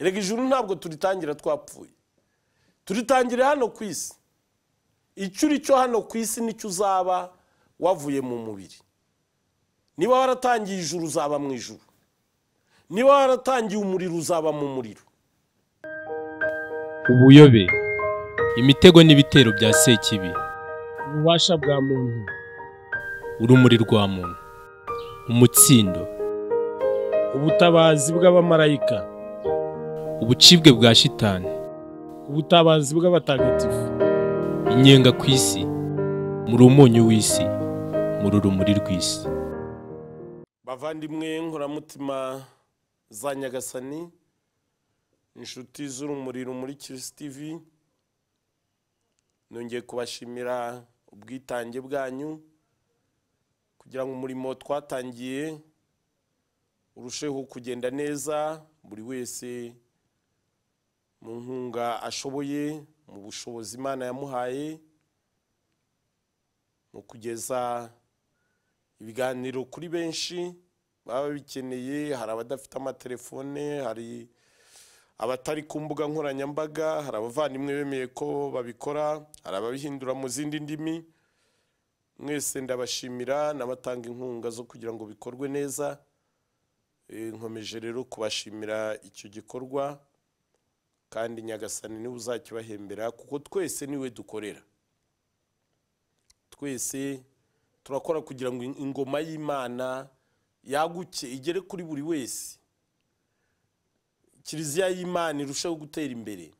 erega ijuru ntabwo turitangira twapfuye, turitangira hano ku isi. Icyo uri cyo hano ku isi nicyo uzaba wavuye mu mubiri. Niba waratangiye ijuru uzaba mu ijuru, niba waratangiye umuriro uzaba mu muriro. Ubuyobe, imitego n'ibitero bya Sekibi, ububasha bwa muntu, urumuri rwa muntu, umutsindo, ubutabazi bw'abamarayika, ubucibwe bwa shitani, ubutabazi bw'abatagatifu, inyenga ku isi, muri umunyu w'isi, muri urumuri rw'isi. Bavandimwe nkoramutima za Nyagasani, inshuti z'urumuri muri Kristo TV, nongeye kubashimira ubwitange bwanyu kugira ngo umurimo twatangiye urusheho kugenda neza, buri wese mu nkunga ashoboye, mu bushobozi Imana yamuhaye, mu kugeza ibiganiro kuri benshi baba bikeneye. Hari abadafite amatelefone, hari abatari ku mbuga nkoranyambaga, hari abavandimwe bemeye ko babikora, hari ababihindura mu zindi ndimi. Mwese ndabashimira n'abatanga inkunga zo kugira ngo bikorwe neza. Nkomeje rero kubashimira icyo gikorwa, kandi Nyagasani niwe uzakibahembera, kuko twese niwe dukorera. Twese turakora kugira ngo ingoma y'Imana yaguke igere kuri buri wese, Kiliziya y'Imana irushaho gutera imbere.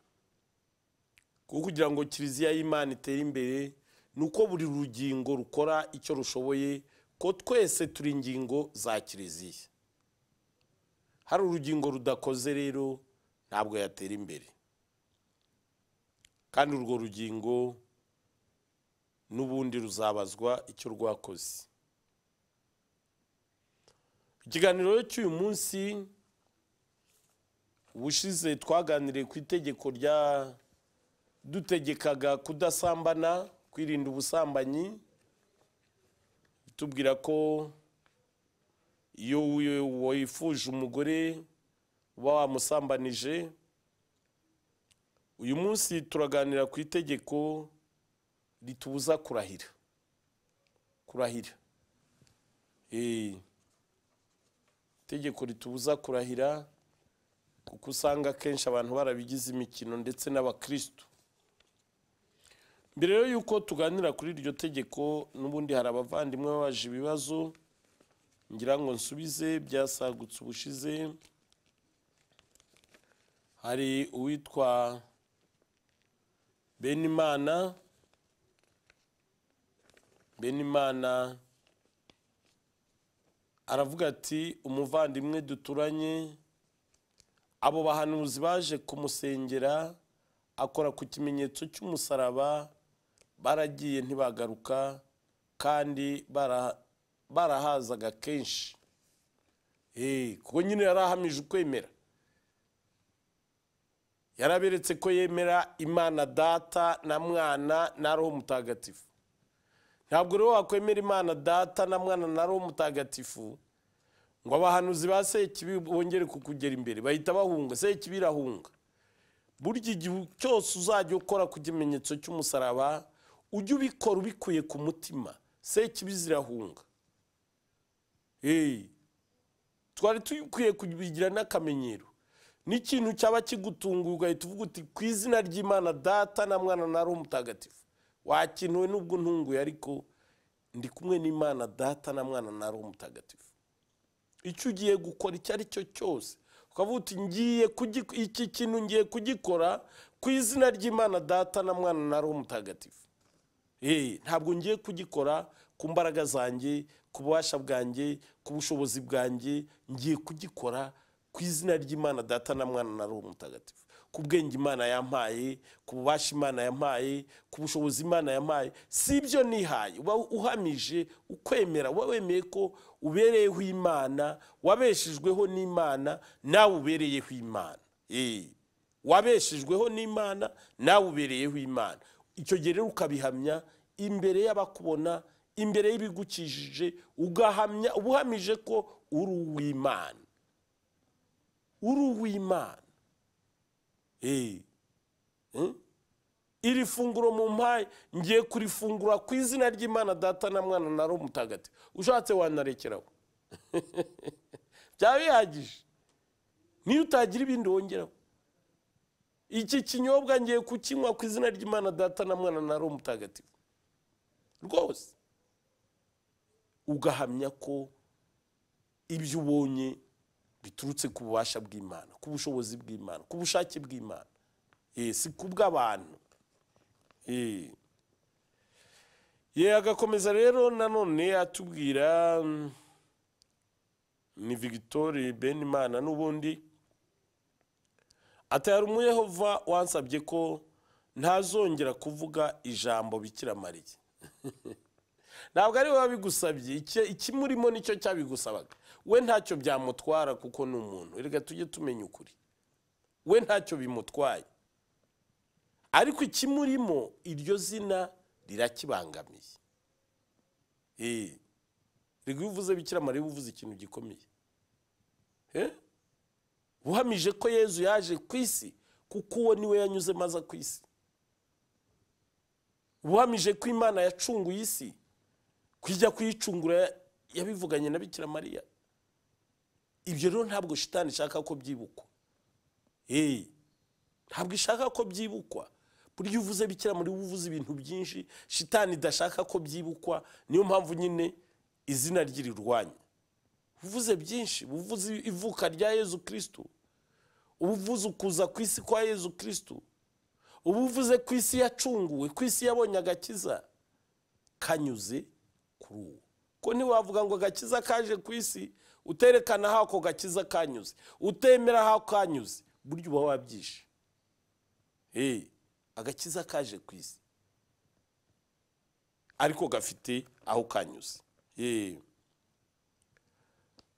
Kugira ngo Kiliziya y'Imana itere imbere nuko buri rugingo rukora icyo rushoboye, ko twese turi ingingo za Kiliziya. Hari urugingo rudakoze rero ntabwo yatera imbere, kandi urwo rugingo n'ubundi ruzabazwa icyo rwakoze. Ikiganiro cy'uyu munsi, ubushize twaganiriye ku itegeko rya dutegekaga kudasambana, kwirinda ubusambanyi, tubwira ko iyo wifuje umugore uba wamusambanije. Uyu munsi turaganira ku itegeko ritubuza kurahira. Itegeko ritubuza kurahira, kuko usanga kenshi abantu barabigize imikino, ndetse n'abakristo. Mbere rero yuko tuganira kuri iryo tegeko, n'ubundi hari abavandimwe babaje ibibazo ngira ngo nsubize byasagutse ubushize. Hari uwitwa Benimana aravuga ati, umuvandimwe duturanye, abo bahanuzi baje kumusengera akora ku kimenyetso cy'umusaraba, baragiye ntibagaruka, kandi barahazaga kenshi. Kuko nyine yarahamije ukwemera, yaraberetse ko yemera Imana Data na Mwana na Roho Mutagatifu. Ntabwo rero wakwemera Imana Data na Mwana na Roho Mutagatifu ngo abahanuzi ba Sekibi bongere kukugera imbere, bahita bahunga. Sekibi irahunga. Burya igihe cyose uzajya ukora ku kimenyetso cy'umusaraba, ujye ubikora ubikuye ku mutima, Sekibi zirahunga. Twari tukwiye kubigira n'akamenyero. N'ikintu cyaba kigutunguye ugahita uvuga uti, ku izina ry'Imana Data na Mwana na Roho Mutagatifu. Wakinuwe n'ubwo ntunguye, ariko ndi kumwe n'Imana Data na Mwana na Roho Mutagatifu. Icyo ugiye gukora icyo ari cyo cyose, ukavuga uti, iki kintu ngiye kugikora ku izina ry'Imana Data na Mwana na Roho Mutagatifu. Ntabwo ngiye kugikora ku mbaraga zanjye, ku bubasha bwanjye, ku bushobozi bwanjye. Ngiye kugikora ku izina ry'Imana Data na Mwana na Roho Mutagatifu, ku bwenge Imana yampaye, ku bubasha Imana yampaye, ku bushobozi Imana yampaye. Si ibyo nihaye, uba uhamije ukwemera, uba wemeye ko ubereyeho Imana, wabeshejweho n'Imana, nawe ubereyeho Imana. Wabeshejweho n'Imana, nawe ubereyeho Imana. Icyo gihe rero ukabihamya imbere y'abakubona, imbere y'ibigukijije, ugahamya ubuhamije ko uri uw'Imana. iri funguro mu mpaye ngiye kurifungura ku izina ry'Imana Data na Mwana na Roho Mutagatifu. Ushatse wanarekeraho byaba bihagije niyo utagira ibindi wongeraho. Iki kinyobwa ngiye kukinywa ku izina ry'Imana Data na Mwana na Roho Mutagatifu. Rwose ugahamya ko ibyo ubonye biturutse ku bubasha bw'Imana, ku bushobozi bw'Imana, ku bushake bw'Imana, si kubw'abantu. Agakomeza rero nanone atubwira ni Victoire Benimana n'ubundi atari umuyehova wansabye ko ntazongera kuvuga ijambo Bikira Mariya. Ntabwo ari we bigusabye, ikimurimo nicyo cyabigusabaga. We ntacyo byamutwara kuko ni umuntu. Erega tujye tumenya ukuri, we ntacyo bimutwaye, ariko ikimurimo iryo zina rirakibangamiye. Rego iyo uvuze Bikira Mariya uvuze ikintu gikomeye. Uhamije ko Yezu yaje ku isi kuko uwo niwe yanyuze maze ku isi. Uhamije ko Imana yacunguye isi, kujya kuyicungura yabivuganye na Bikira Mariya. Ibyo rero ntabwo shitani ishaka ko byibukwa. Ntabwo ishaka ko byibukwa. Buryo uvuze Bikira Mariya uvuze ibintu byinshi shitani idashaka ko byibukwa. Niyo mpamvu nyine izina ryirirwanya. Uvuze byinshi, uvuze ivuka rya Yezu Kristo, uvuze ukuza ku isi kwa Yezu Kristo, uvuze ku isi yacunguwe, ku isi yabonye agakiza kanyuze kuri uwo. Ko ntiwavuga ngo agakiza kaje ku isi uterekana aho ako gakiza kanyuze, utemera aho kanyuze, buryo uba wabyishe. Agakiza kaje ku isi ariko gafite aho kanyuze.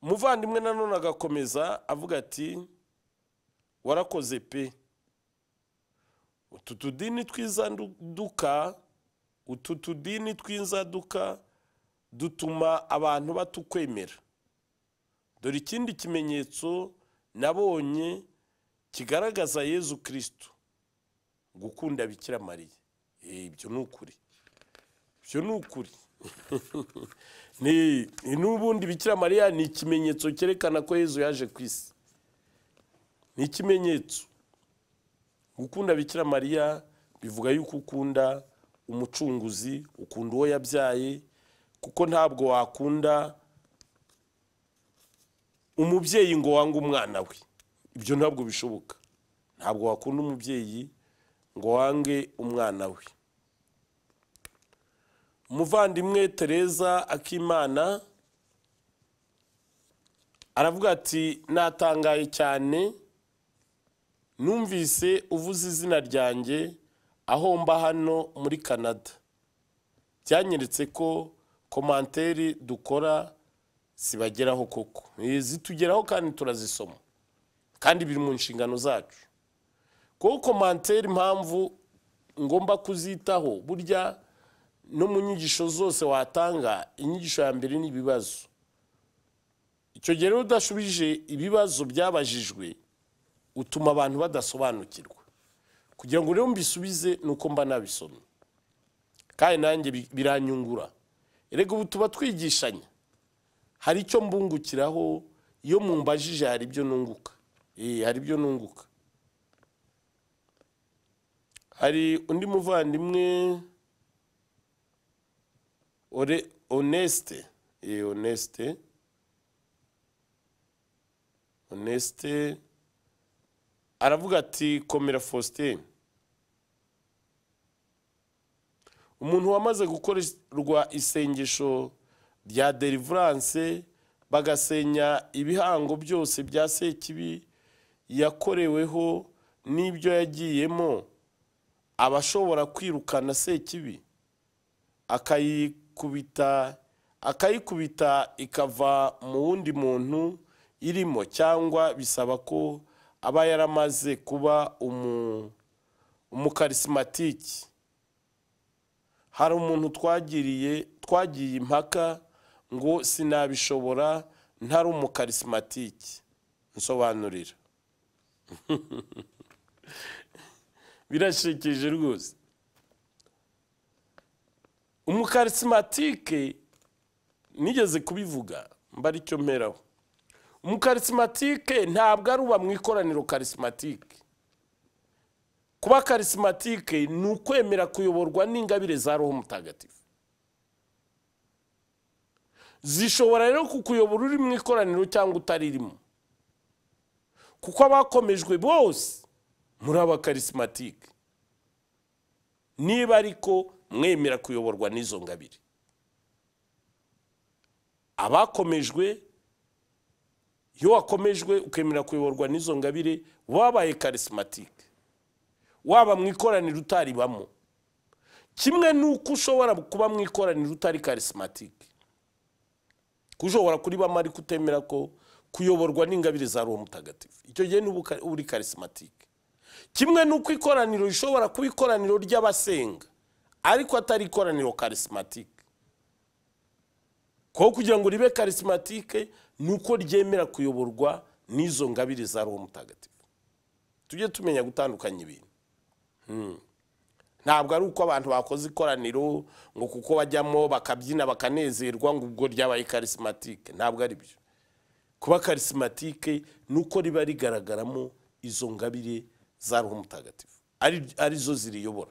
Muvandimwe nanone agakomeza avuga ati warakoze pe, utu tudini tw'inzaduka dutuma abantu batukwemera. Dore ikindi kimenyetso nabonye kigaragaza Yezu Kristo, gukunda Bikira Mariya. Ibyo ni ukuri, ibyo ni ukuri. N'ubundi Bikira Mariya ni ikimenyetso cyerekana ko Yezu yaje ku isi. Ni ikimenyetso. Gukunda Bikira Mariya bivuga yuko ukunda umucunguzi, ukunda uwo yabyaye, kuko ntabwo wakunda umubyeyi ngo wange umwana we. Ibyo ntabwo bishoboka. Ntabwo wakunda umubyeyi ngo wange umwana we. Umuvandimwe Teresa Akimana aravuga ati natangaye cyane numvise uvuze izina ryanjye aho mba hano muri Canada. Byanyeretse ko komanteri dukora sibageraho koko. Zitugeraho kandi turazisoma, kandi biri mu nshingano zacu. Kuko komanteri impamvu ngomba kuzitaho, burya no mu nyigisho zose watanga, inyigisho ya mbere ni ibibazo. Icyo gihe rero udashubije ibibazo byabajijwe utuma abantu badasobanukirwa. Kugira ngo rero mbisubize nuko mba nabisomye, kandi nanjye biranyungura. Erega ubu tuba twigishanya, hari icyo mbungukiraho. Iyo mumbajije hari ibyo nunguka. Hari ibyo nunguka. Hari undi muvandimwe Honeste aravuga ati komera Faustin, umuntu wamaze gukorerwa isengesho rya deliverance bagasenya ibihango byose bya Sekibi yakoreweho n'ibyo yagiyemo, abashobora kwirukana Sekibi akayikubita ikava mu wundi muntu irimo, cyangwa bisaba ko aba yaramaze kuba umukarismatiki. Hari umuntu twagiye impaka ngo sinabishobora ntari umukarismatiki, nsobanurira. birashekeje rwose. Umukarismatike nigeze kubivuga mbari cyo mperaho. Umukarismatike ntabwo ari uba mu ikoraniro karismatike. Kuba karismatike ni ukwemera kuyoborwa n'ingabire za Roho Mutagatifu. Zishobora rero kukuyobora uri mu ikoraniro cyangwa utaririmo, kuko abakomejwe bose muri aba karismatike niba ariko mwemera kuyoborwa n'izo ngabire. Abakomejwe, iyo wakomejwe ukemera kuyoborwa n'izo ngabire, wabaye karismatike, waba mu ikoraniro utaribamo. Kimwe nuko ushobora kuba mu ikoraniro utari karismatike, kushobora kuribamo ariko utemera ko kuyoborwa n'ingabire za Roho Mutagatifu, icyo gihe ni uri karismatike. Kimwe nuko ikoraniro rishobora kuba ikoraniro ry'abasenga ariko atari ikoraniro karismatike. Ko kugira ngo ribe karismatike nuko ryemera kuyoborwa n'izo ngabire za Roho Mutagatifu. Tujye tumenya gutandukanya ibintu. Ntabwo ari uko abantu bakoze ikoraniro ngo kuko bajyamo bakabyina bakanezerwa ngo ubwo ryabaye karismatike. Ntabwo ari byo. Kuba karismatike nuko riba rigaragaramo izo ngabire za Roho Mutagatifu, ari zo ziriyobora.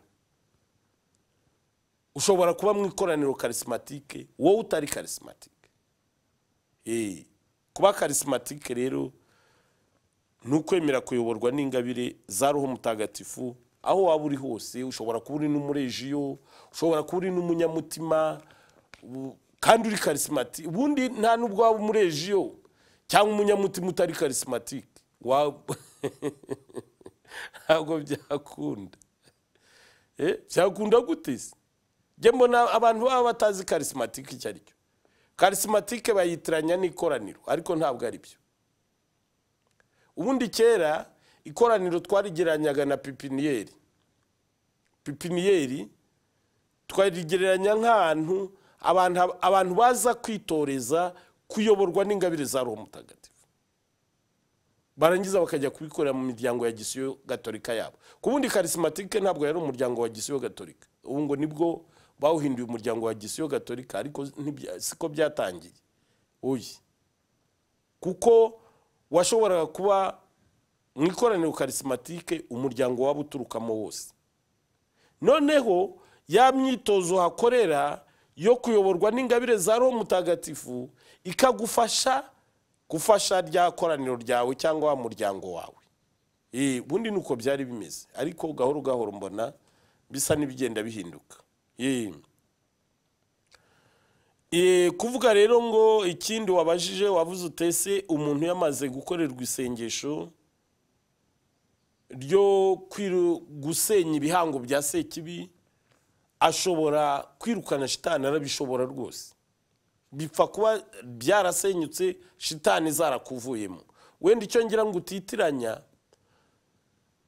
Ushobora kuba mu ikoraniro karismatike wowe utari karismatike. Kuba karismatike rero nukwemera kuyoborwa n'ingabire za Roho Mutagatifu aho waba uri hose. Ushobora kuba uri n'umurejiyo, ushobora kuba uri n'umunyamutima kandi uri karismatike. Ubundi nta nubwo waba umurejiyo cyangwa umunyamutima utari karismatike, ntabwo byakunda. Byakunda gute se? Jye mbona abantu baba batazi karismatike icyo ari cyo. Karismatike bayitiranya n'ikoraniro ariko ntabwo ari byo. Ubundi kera ikoraniro twarigeranyaga na pipiniyeri. Pipiniyeri twarigereranya nk'ahantu abantu baza kwitoreza kuyoborwa n'ingabire za Roho Mutagatifu, barangiza bakajya kubikorera mu miryango ya Gisiyo Gatolika yabo. Kubundi karismatike ntabwo yari umuryango wa Gisiyo Gatolika. Ubu ngo nibwo bawuhinduye umuryango wa Gisiyo Gatolika, ariko siko byatangiye. Kuko washoboraga kuba mu ikoraniro karismatike umuryango waba uturukamo wose. Noneho ya myitozo hakorera yo kuyoborwa n'ingabire za Roho Mutagatifu ikagufasha gufasha rya koraniro ryawe cyangwa wa muryango wawe. Bundi nuko byari bimeze, ariko gahoro gahoro mbona bisa n'ibigenda bihinduka. Kuvuga rero ngo ikindi wabajije, wavuze utese umuntu yamaze gukorerwa isengesho ryo gusenya ibihango bya Sekibi, ashobora kwirukana shitani. Arabishobora rwose. Bipfa kuba byarasenyutse shitani zarakuvuyemo. Wenda icyo ngira ngo utitiranya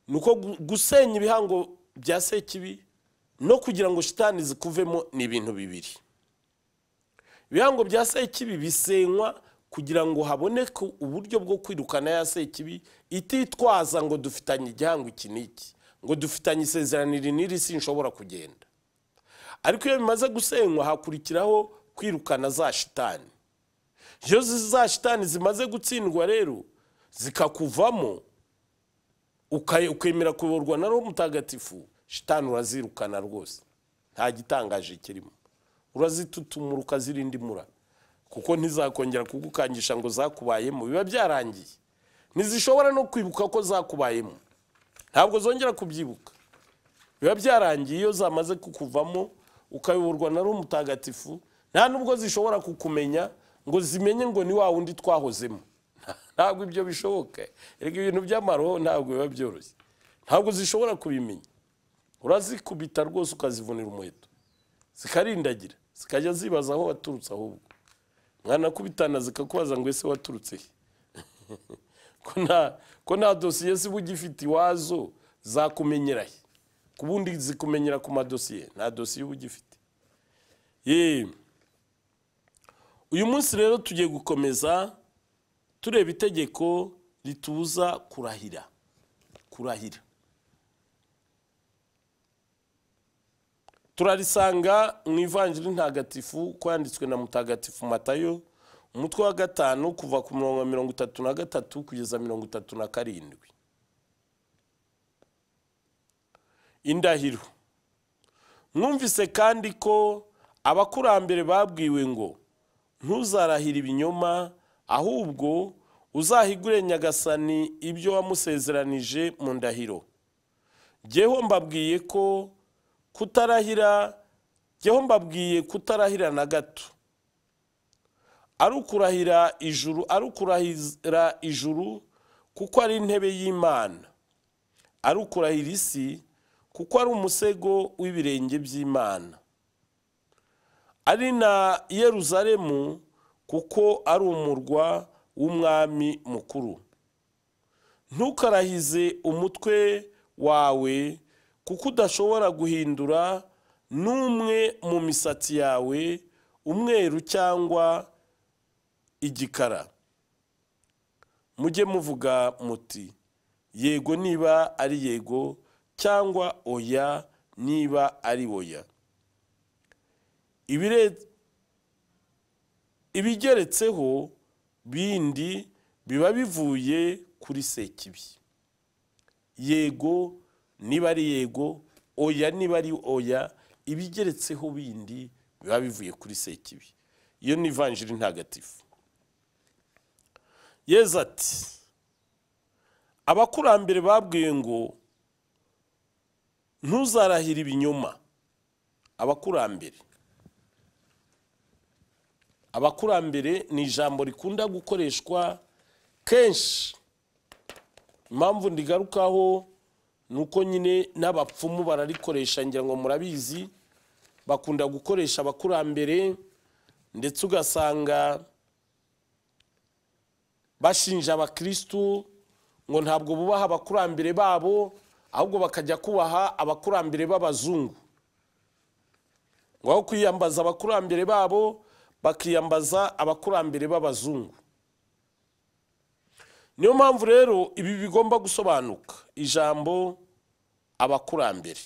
nuko gusenya ibihango bya Sekibi no kugira ngo shitani zikuvemo ni ibintu bibiri. Ibihango bya Sekibi bisenywa kugira ngo haboneke uburyo bwo kwirukana ya Sekibi ititwaza ngo dufitanye igihango iki n'iki, ngo dufitanye isezerano iri n'iri sinshobora kugenda. Ariko iyo bimaze gusenywa hakurikiraho kwirukana za shitani. Iyo za shitani zimaze gutsindwa rero zikakuvamo, ukemera kuyoborwa na Roho Mutagatifu, shitani urazirukana rwose, nta gitangaje kirimo. Urazitutumura ukazirindimura, kuko ntizakongera kugukangisha ngo zakubayemo. Biba byarangiye. Ntizishobora no kwibuka ko zakubayemo, ntabwo zongera kubyibuka. Biba byarangiye iyo zamaze kukuvamo ukayoborwa na Roho Mutagatifu. Nta nubwo zishobora kukumenya ngo zimenye ngo ni wa wundi twahozemo. Ntabwo ibyo bishoboka. Erega ibintu by'amaroho ntabwo biba byoroshye, ntabwo zishobora kubimenya. Urazikubita rwose ukazivunira umuheto, zikarindagira, zikajya zibaza aho waturutse. Ahubwo mwana kubitana zikakubaza ngo ese waturutse he? ko nta dosiye zibugifite iwazo zakumenyera he? Kubundi zikumenyera ku madosiye, nta dosiye ubugifite. Uyu munsi rero tugiye gukomeza tureba itegeko rituza kurahira. turarisanga mu ivanjiri ntagatifu ko yanditswe na mutagatifu Matayo umutwe wa 5 kuva ku murongo wa 33 kugeza 37. Indahiro. Mwumvise kandi ko abakurambere babwiwe ngo ntuzarahira ibinyoma, ahubwo uzahigure Nyagasani ibyo wamusezeranije mu ndahiro. Jyeho mbabwiye kutarahira na gato. Arukurahira ijuru kuko ari intebe y'Imana. Arukurahira isi kuko ari umusego w'ibirenge by'Imana. Ari na Yeruzalemu kuko ari umurwa w'umwami mukuru. Ntukarahize umutwe wawe kuko udashobora guhindura n'umwe mu misatsi yawe umweru cyangwa igikara. Mujye muvuga muti yego niba ari yego, cyangwa oya niba ari oya. Ibigeretseho bindi biba bivuye kuri Sekibi. Yego niba ari yego, oya niba ari oya, ibigeretseho bindi biba bivuye kuri Sekibi. Iyo ni ivanjiri ntagatifu. Yezu ati, abakurambere babwiye ngo ntuzarahira ibinyoma. Abakurambere ni ijambo rikunda gukoreshwa kenshi. Impamvu ndigarukaho nuko nyine n'abapfumu bararikoresha, ngira ngo murabizi, bakunda gukoresha abakurambere, ndetse ugasanga bashinja abakristu ngo ntabwo bubaha abakurambere babo, ahubwo bakajya kubaha abakurambere b'abazungu. Ngo kwiyambaza abakurambere babo bakiyambaza abakurambere b'abazungu. Niyo mpamvu rero ibi bigomba gusobanuka. Ijambo abakurambere.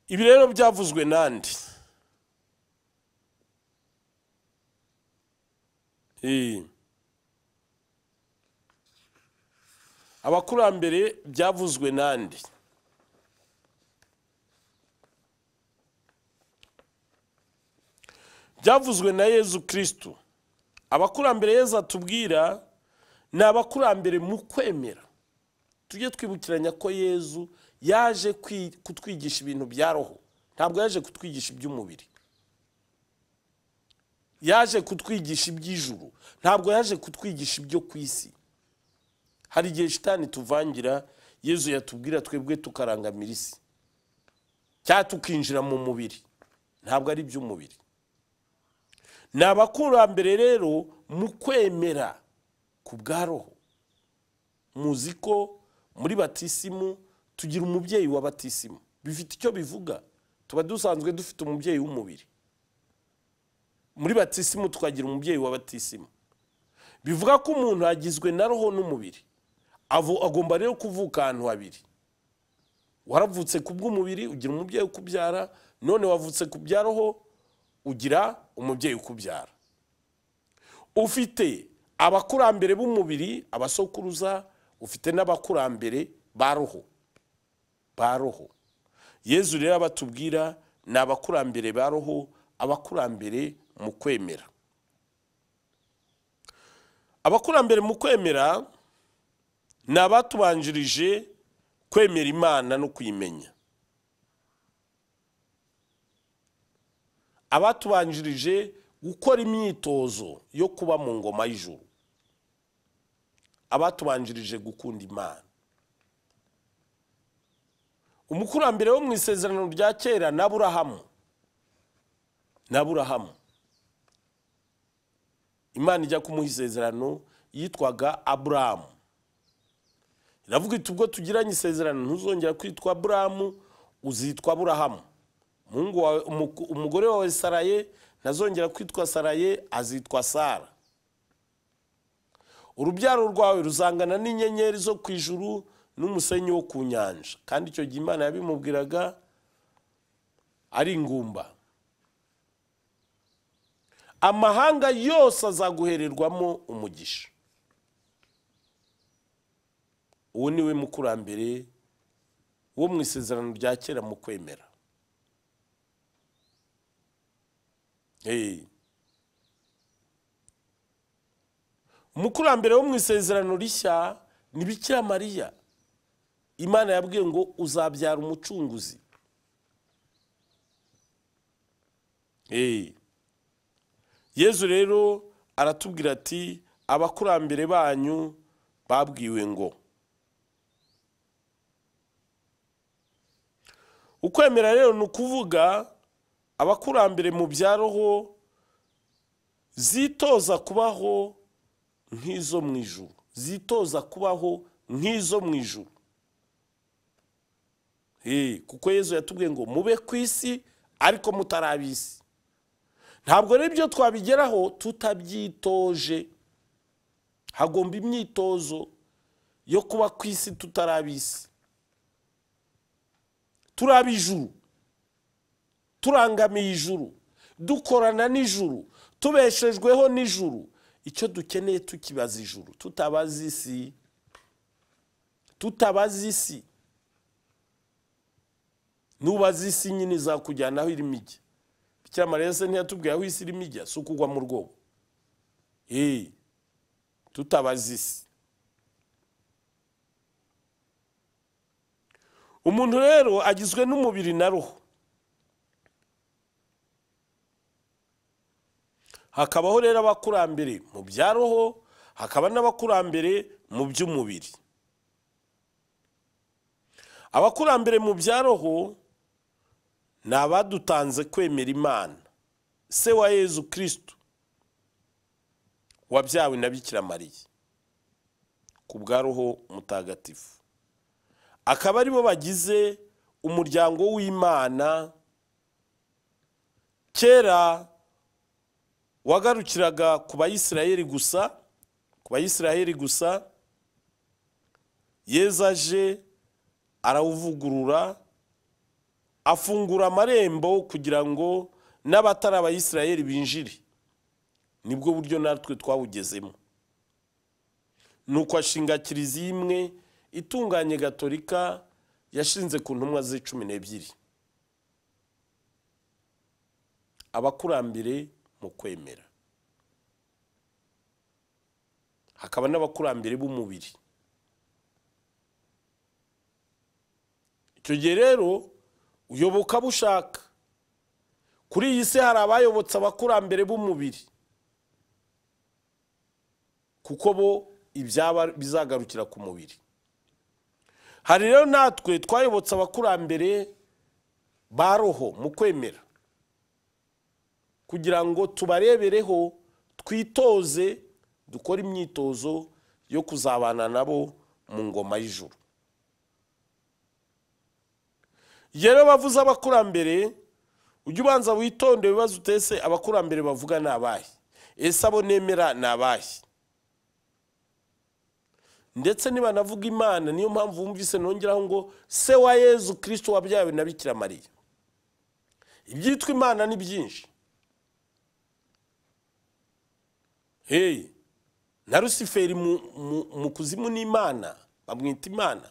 Ibi rero byavuzwe nande? Abakurambere byavuzwe nande? Byavuzwe na Yezu Kristo. Abakurambere Yezu atubwira ni abakurambere mu kwemera. Tujye twibukiranya ko Yezu yaje kutwigisha ibintu bya roho, ntabwo yaje kutwigisha iby'umubiri. Yaje kutwigisha iby'ijuru, ntabwo yaje kutwigisha ibyo ku isi. Hari igihe shitani tuvangira, Yezu yatubwira twebwe tukarangamira isi, cyangwa tukinjira mu mubiri, ntabwo ari iby'umubiri. Ni abakurambere rero mu kwemera ku bwa roho. Muzi ko muri batisimu tugira umubyeyi wa batisimu. Bifite icyo bivuga. Tuba dusanzwe dufite umubyeyi w'umubiri. Muri batisimu tukagira umubyeyi wa batisimu. Bivuga ko umuntu agizwe na roho n'umubiri. Agomba rero kuvuka ahantu habiri. Waravutse ku bw'umubiri, ugira umubyeyi ukubyara, none wavutse ku bya roho, ugira umubyeyi ukubyara. Ufite abakurambere b'umubiri, abasokuruza, ufite n'abakurambere ba roho. Yezu rero abatubwira ni abakurambere ba roho, abakurambere mu kwemera. Abakurambere mu kwemera ni abatubanjirije kwemera Imana no kuyimenya. Abatubanjirije gukora imyitozo yo kuba mu ngoma y'ijuru. Abatubanjirije gukunda Imana. Umukurambere wo mu isezerano rya kera ni Aburahamu. Imana ijya kumuha isezerano yitwaga Aburahamu. Iravuga iti ubwo tugiranye isezerano ntuzongera kwitwa Aburahamu, uzitwa Aburahamu. Umugore wawe Saraye ntazongera kwitwa Saraye, azitwa Sara. Urubyaro rwawe ruzangana n'inyenyeri zo ku ijuru, n'umusenyi wo ku nyanja, kandi icyo gihe Imana yabimubwiraga ari ingumba. Amahanga yose azaguhererwamo umugisha. Uwo ni we mukurambere wo mu isezerano rya kera mu kwemera. Umukurambere wo mu isezerano rishya ni Bikira Mariya. Imana yabwiye ngo uzabyara umucunguzi. Yezu rero aratubwira ati abakurambere banyu babwiwe ngo. Ukwemera rero ni ukuvuga abakurambere mu bya roho zitoza kubaho nk'izo mu ijuru, zitoza kubaho nk'izo mu ijuru. Kuko Yezu yatubwiye ngo mube ku isi ariko mutarabisi. Ntabwo rero ibyo twabigeraho tutabyitoje. Hagomba imyitozo yo kuba ku isi tutarabisi. Turaba ijuru, turangamiye ijuru, dukorana n'ijuru, tubeshejweho n'ijuru. Icyo dukeneye tukibaza ijuru, tutabaza isi. Tutabaza isi. Nubaza isi nyine izakujyana aho irimo ijya. Bikira Mariya se ntiyatubwiye aho isi irimo ijya, si ukugwa mu rwobo. Tutabaza isi. Umuntu rero agizwe n'umubiri na roho. Hakabaho rero abakurambere mu bya roho, hakaba n'abakurambere mu by'umubiri. Abakurambere mu bya roho ni abadutanze kwemera Imana, se wa Yezu Kristo, wabyawe na Bikira Mariya ku bwa Roho Mutagatifu. Akaba ari bo bagize umuryango w'Imana kera wagarukiraga ku Bayisiraheli gusa. Yezu aje arawuvugurura, afungura amarembo kugira ngo n'abatari Abayisiraheli binjire. Nibwo buryo natwe twawugezemo. Nuko ashinga kiliziya imwe itunganye gatolika yashinze ku ntumwa ze 12. Abakurambere mu kwemera. Hakaba n'abakurambere b'umubiri. Icyo gihe rero uyoboka bushaka. Kuri iyi si hari abayobotse abakurambere b'umubiri, kuko bo ibyaba bizagarukira ku mubiri. Hari rero natwe twayobotse abakurambere ba roho mu kwemera, kugira ngo tubarebereho, twitoze, dukora imyitozo yo kuzabana nabo mu ngoma y'ijuru. Yero bavuze abakurambere, ujye ubanza witonde ibibazo utese abakurambere bavuga nabahe, ese abo nemera nabahe. Ndetse niba navuga Imana, niyo mpamvu wumvise nongeraho ngo se wa Yezu Kristo wabyawe na Bikira Mariya. Ibyitwa Imana ni byinshi. Na Rusiferi mu kuzimu ni Imana, bamwita Imana.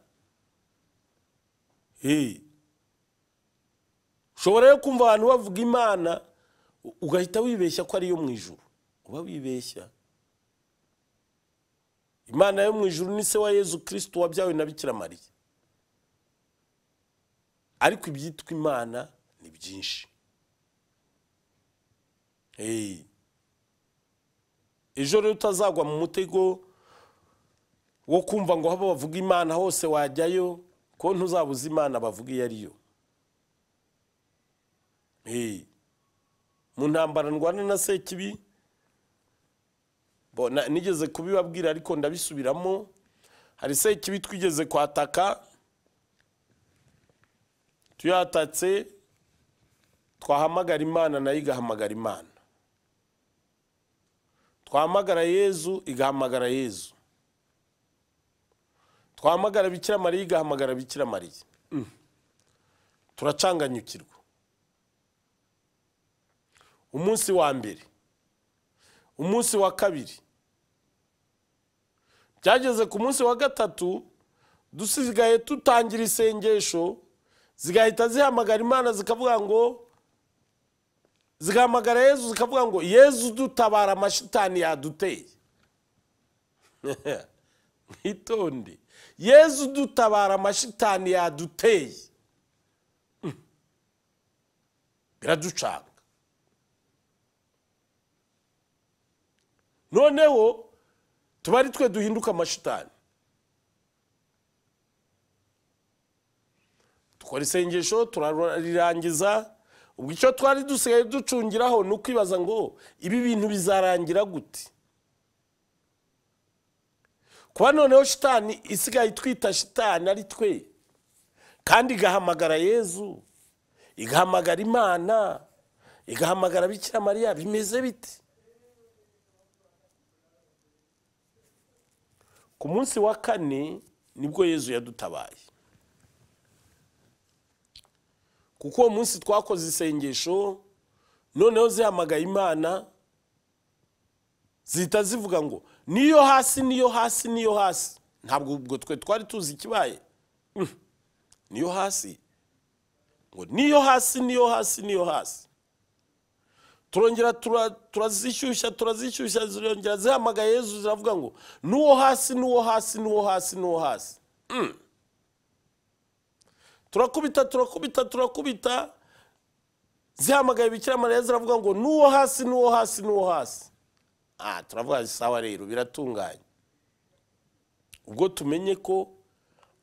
Ushobora yo kumva abantu bavuga Imana ugahita wibeshya ko ari yo mu ijuru. Uba wibeshya. Imana yo mu ijuru ni se wa Yezu Kristo wabyawe na Bikira Mariya. Ariko ibyitwa Imana ni byinshi. Ejo rero utazagwa mu mutego wo kumva ngo haba bavuga Imana hose wajyayo, ko ntuzabuza Imana bavuga iyo ariyo. Mu ntambara ndwana na Sekibi, nigeze kubibabwira ariko ndabisubiramo. Hari Sekibi twigeze kwataka, tuyatatse, twahamagara Imana nayo igahamagara Imana. Twahamagara Yezu igahamagara Yezu. twahamagara Bikira Mariya igahamagara Bikira Mariya. Turacanganyukirwa. Umunsi wa mbere, umunsi wa kabiri, byageze ku munsi wa gatatu, dusigaye tutangira isengesho, zigahita zihamagara Imana zikavuga ngo, zigahamagara Yezu zikavuga ngo Yezu dutabara amashitani yaduteye. Mwitonde, Yezu dutabara amashitani yaduteye. Biraducanga. Noneho tubari twe duhinduka amashitani. Tukora isengesho turarirangiza, ubwo icyo twari dusigaye ducungiraho no kwibaza ngo ibi bintu bizarangira gute. Kuba noneho shitani isigaye twita shitani ari twe, kandi igahamagara Yezu, igahamagara Imana, igahamagara Bikira Mariya, bimeze bite? Ku munsi wa kane nibwo Yezu yadutabaye. Kuko uwo munsi twakoze isengesho, noneho zihamagaye Imana, zita zivuga ngo niyo hasi, niyo hasi, niyo hasi. Ntabwo ubwo twe twari tuzi ikibaye. Niyo hasi. Ngo niyo hasi, niyo hasi, niyo hasi. Turongera turazishyushya zirongera zihamagaye Yezu ziravuga ngo nuwo hasi, nuwo hasi, nuwo hasi, nuwo hasi. Turakubita zihamagaye Bikira Mariya ziravuga ngo nuwo hasi, nuwo hasi, nuwo hasi. Turavuga sawa rero biratunganye. Ubwo tumenye ko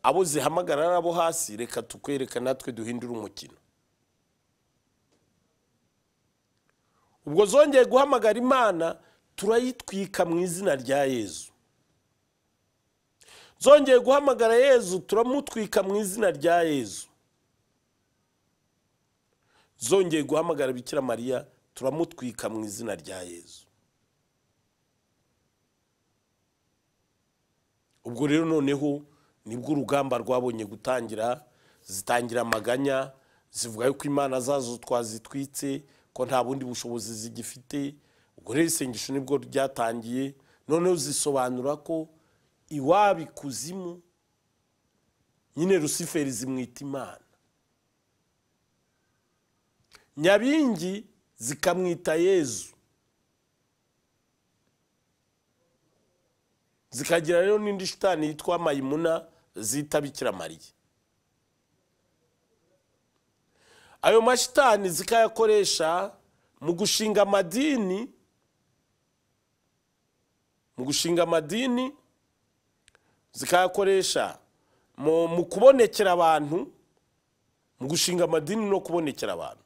abo zihamagara nabo hasi, reka tukwereka natwe duhindura umukino. Ubwo zongeye guhamagara Imana, turayitwika mu izina rya Yezu. Zongeye guhamagara Yezu, turamutwika mu izina rya Yezu. Zongeye guhamagara Bikira Mariya, turamutwika mu izina rya Yezu. Ubwo rero noneho nibwo urugamba rwabonye gutangira, zitangira amaganya, zivuga yuko Imana zazo twazitwitse, ko nta bundi bushobozi zigifite. Ubwo rero isengesho nibwo ryatangiye, noneho zisobanura ko iwabi kuzimu nyine Rusiferi zimwita Imana, Nyabingi zikamwita Yezu, zikagira rero n'indi shitani yitwa Mayimuna zita Bikira Mariya. Ayo mashitani zikayakoresha mu gushinga amadini, zikayakoresha mu kubonekera abantu, mu gushinga amadini no kubonekera abantu.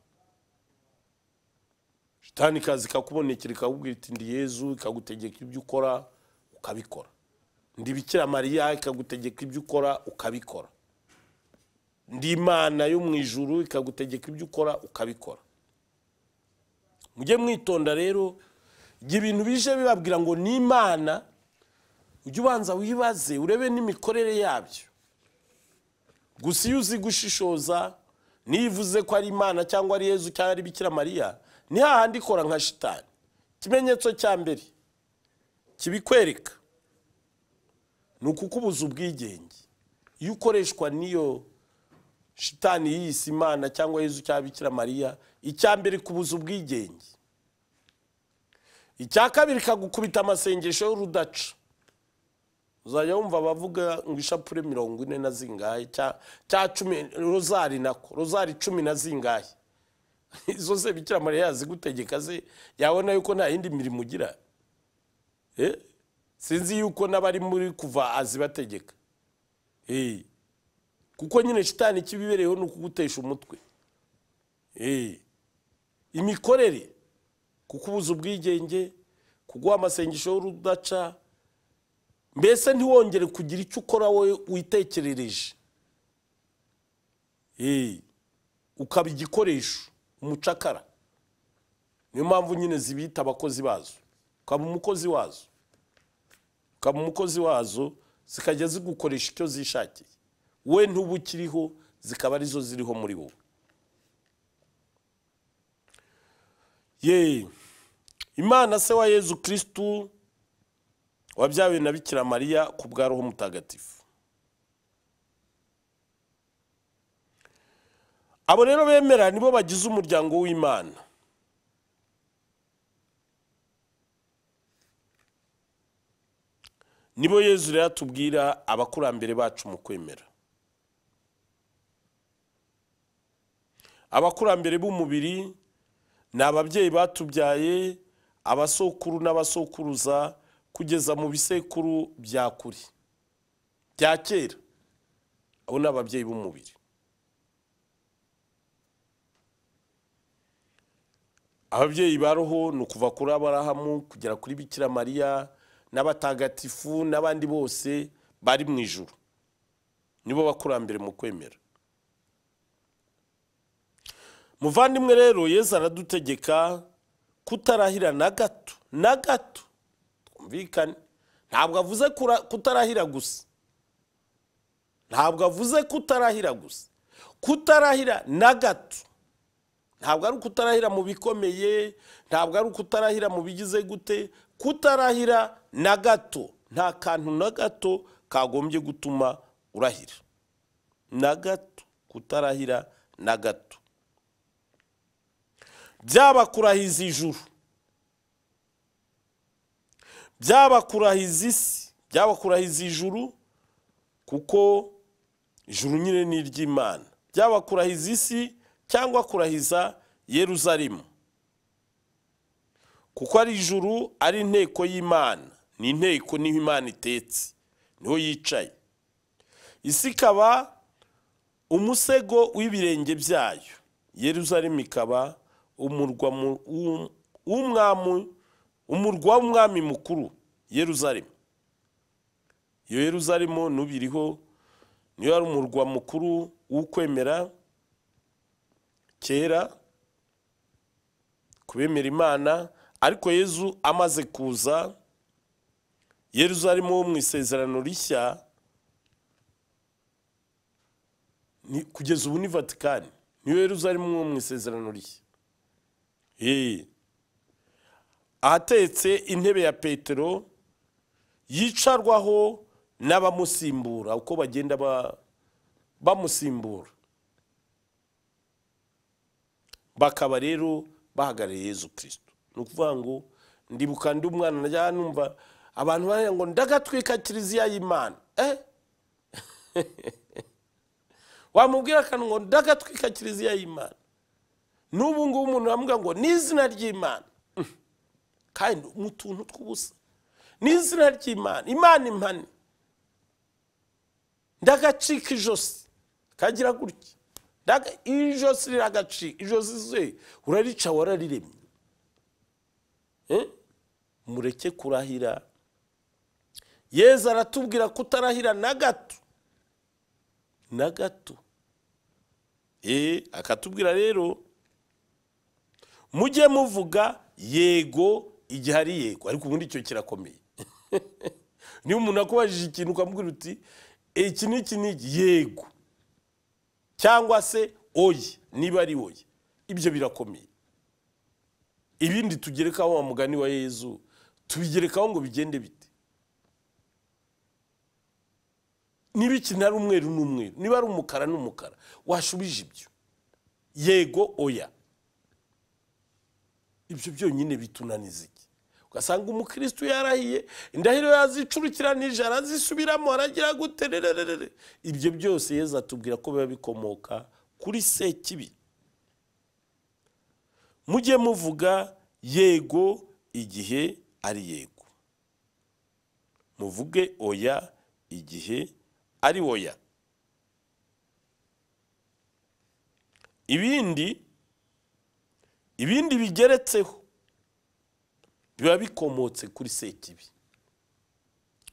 Shitani kazi kakubonekera ikakubwira iti ndi Yezu, ikagutegeka ibyo ukora ukabikora. Ndi Bikira Mariya, ikagutegeka ibyo ukora ukabikora. Ndi Imana yo mu ijuru, ikagutegeka ibyo ukora ukabikora. Mujye mwitonda rero, igihe ibintu bije bibabwira ngo ni Imana, ujye ubanza wibaze urebe n'imikorere yabyo. Gusa iyo uzi gushishoza, nivuze ko ari Imana cyangwa ari Yezu cyangwa ari Bikira Mariya, ni hahandi ikora nka shitani. Ikimenyetso cya mbere kibikwereka ni ukukubuza ubwigenge. Iyo ukoreshwa niyo shitani yisi Imana cyangwa Yezu cyangwa Bikira Mariya, icya mbere kubuza ubwigenge. Icya kabiri kagukubita amasengesho y'urudaca. Uzajya wumva bavuga ngo ishapure 40 na zingahe cya 10 rozari, nako rozari 10 na zingahe. Izo se Bikira Mariya yazigutegeka ze yabona yuko nta yindi mirimo ugira? Sinzi yuko nabari muri kuva azibategeka. Kuko nyine shitani kibibereyeho no kugutesha umutwe. Imikorere, kukubuza ubwigenge, kuguha amasengesho y'urudaca, mbese ntiwongere kugira icyo ukora wowe witekerereje. Ukaba igikoresho, umucakara. Niyo mpamvu nyine zibita abakozi bazo. Ukaba umukozi wazo. zikajya zigukoresha icyo zishakiye, we ntuba ukiriho, zikaba arizo ziriho muri wowe. Imana se wa Yezu Kristu wabyawe na Bikira Mariya ku bwa Roho Mutagatifu. Abo rero bemera nibo bagize umuryango w'Imana. Nibo Yezu rero atubwira abakurambere bacu mu kwemera. Abakurambere b'umubiri ni ababyeyi batubyaye, abasokuru n'abasokuruza kugeza mu bisekuru bya kuri bya kera. Abo ni ababyeyi b'umubiri. Ababyeyi ba roho ni ukuva kuri Aburahamu kugera kuri Bikira Mariya n'abatagatifu n'abandi bose bari mu ijuru. Nibo bakurambere mu kwemera. Muvandimwe rero, Yezu aradutegeka kutarahira na gato, na gato. Twumvikane, ntabwo avuze kutarahira gusa. Ntabwo avuze kutarahira gusa. Kutarahira na gato. Ntabwo ari kutarahira mu bikomeye, ntabwo ari kutarahira mu bigize gute, kutarahira na gato. Nta kantu na gato kagombye gutuma urahira. Na gato, kutarahira na gato. Byaba kurahiza ijuru, byaba kurahiza isi, byaba kurahiza ijuru kuko ijuru nyine ni iry'Imana, byaba kurahiza isi cyangwa kurahiza Yeruzalemu kuko ari ijuru, ari inteko y'Imana. Ni inteko niho Imana itetse, niho yicaye. Isi ikaba umusego w'ibirenge byayo, Yeruzalemu ikaba umurwa w'umwami mukuru, Yeruzalemu. Iyo Yeruzalemu nubiriho niyo ari umurwa mukuru w'ukwemera kera kubemera Imana. Ariko Yezu amaze kuza, Yeruzalemu wo mu isezerano rishya kugeza ubu ni Vatikani, niyo Yeruzalemu wo mu isezerano rishya. Ahatetse intebe ya Petero yicarwaho n'abamusimbura uko bagenda bamusimbura, bakaba rero bahagarariye Yezu Kristo. Ni ukuvuga ngo ndibuka ndi umwana najya numva abantu bari ngo ndagatwika kiliziya y'Imana. Wamubwira akantu ngo ndagatwika kiliziya y'Imana. N'ubu ngubu umuntu amuga ngo n'izina ry'Imana, kandi mu tuntu tw'ubusa. N'izina ry'Imana, Imana impane, ndagacika ijosi kagira gutya, ijosi riragacika. Ijosi ze urarica warariremye. Mureke kurahira. Yezu aratubwira kutarahira na gato, na gato. Akatubwira rero mujye muvuga yego igihe ari yego, ariko ubundi icyo kirakomeye. Niba umuntu akubajije ikintu ukamubwira uti iki ni yego cyangwa se oya, niba ari oya, ibyo birakomeye. Ibindi tugerekaho wa mugani wa Yezu tubigerekaho ngo bigende bite. Niba ikintu ari umweru n'umweru, niba ari umukara n'umukara, washubije ibyo yego oya. Ibyo byonyine bitunaniza iki? Ugasanga umukristo yarahiye, indahiro yazicurukiranije, arazisubiramo, aragira gute. Ibyo byose Yezu atubwira ko biba bikomoka kuri Sekibi. Mujye muvuga yego igihe ari yego, muvuge oya igihe ari oya. Ibindi bigeretseho biba bikomotse kuri Sekibi.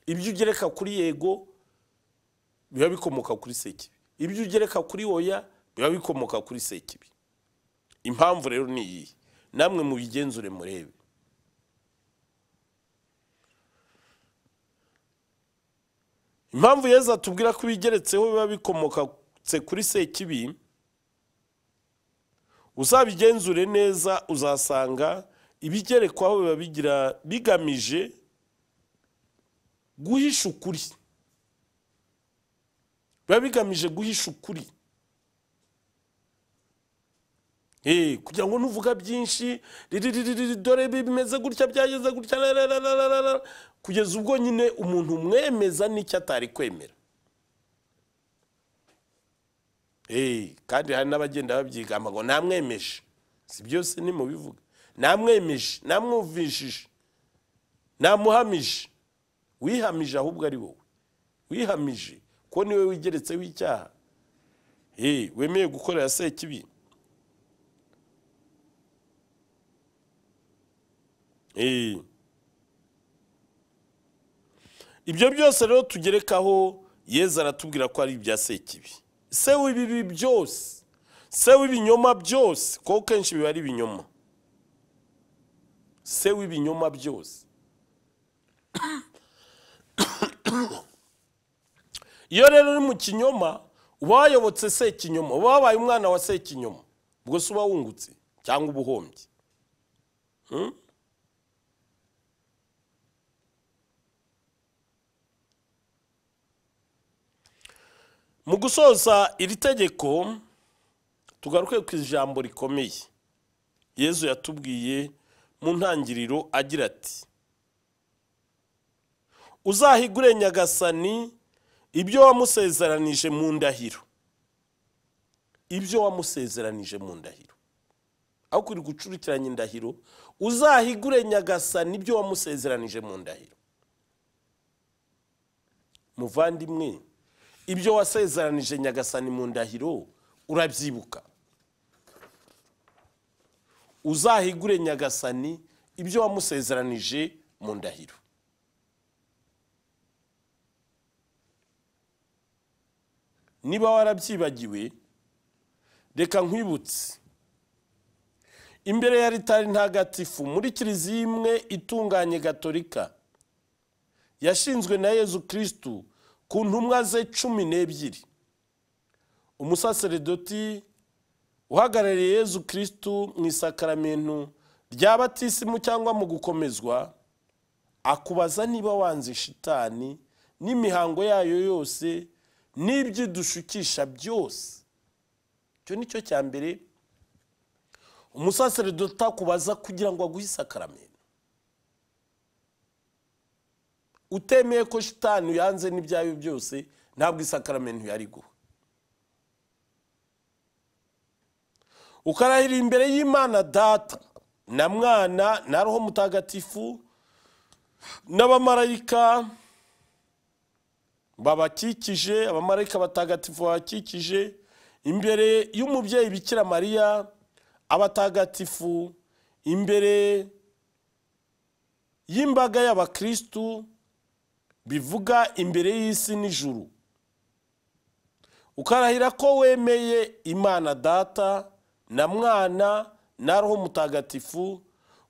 Ibyo ugereka kuri yego biba bikomoka kuri Sekibi, ibyo ugereka kuri oya biba bikomoka kuri Sekibi. Impamvu rero ni iyi, namwe mubigenzure murebe. impamvu Yesu atubwira ko ibigeretseho biba bikomokatse kuri Sekibi, uzabigenzure neza uzasanga ibigerekwaho biba bigamije guhisha ukuri, biba bigamije guhisha ukuri. Kugira ngo nuvuga byinshi dore bimeze gutya byageze gutya kugeza ubwo nyine umuntu mwemeza n'icyo atari kwemera. Kandi hari n'abagenda babyigamba ngo namwemeje, si byose ni mu bivuga, namwemeje, namwumvishije, namuhamije. Wihamije ahubwo ari wowe, wihamije ko niwe wigeretseho icyaha, wemeye gukorera Sekibi. Ibyo byose rero tugerekaho Yesu aratubwira ko ari ibya Sekibi, se w'ibibi byose, se w'ibinyoma byose, kuko kenshi biba ari ibinyoma, se w'ibinyoma byose. Iyo rero uri mu kinyoma uba wayobotse Sekinyoma, uba wabaye umwana wa Sekinyoma, ubwo se uba wungutse cyangwa ubuhombye. Mu gusoza iri tegeko tugaruke ku ijambo rikomeye Yesu yatubwiye mu ntangiriro agira ati, uzahigure Nyagasani ibyo wamusezeranije mu ndahiro, ibyo wamusezeranije mu ndahiro. Aho kuri gucurikiranya indahiro, uzahigure Nyagasani ibyo wamusezeranije mu ndahiro. Muvandimwe, ibyo wasezeranije Nyagasani mu ndahiro urabyibuka. Uzahigure Nyagasani ibyo wamusezeranije mu ndahiro. Niba warabyibagiwe, reka nkwibutse, imbere ya ritari ntagatifu muri kiliziya imwe itunganye gatolika yashinzwe na Yezu Kristu ku ntumwa ze 12, umusaseredoti uhagarariye Yezu Kristu mu isakaramentu rya batisimu cyangwa mu gukomezwa, akubaza niba wanze shitani n'imihango yayo yose n'ibyo dushukisha byose. Cyo nicyo cya mbere umusaseredoti akubaza kugira ngo aguhe isakaramentu. Utemeye ko shitani yanze n'ibyayo byose, ntabwo isakaramentu yari guha. Ukarahira imbere y'Imana Data na Mwana na Roho Mutagatifu n'abamarayika babakikije, abamarayika batagatifu babakikije, imbere y'umubyeyi Bikira Mariya, abatagatifu, imbere y'imbaga y'abakristu, bivuga imbere y'isi n'ijuru. Ukarahira ko wemeye Imana Data na Mwana na Roho Mutagatifu,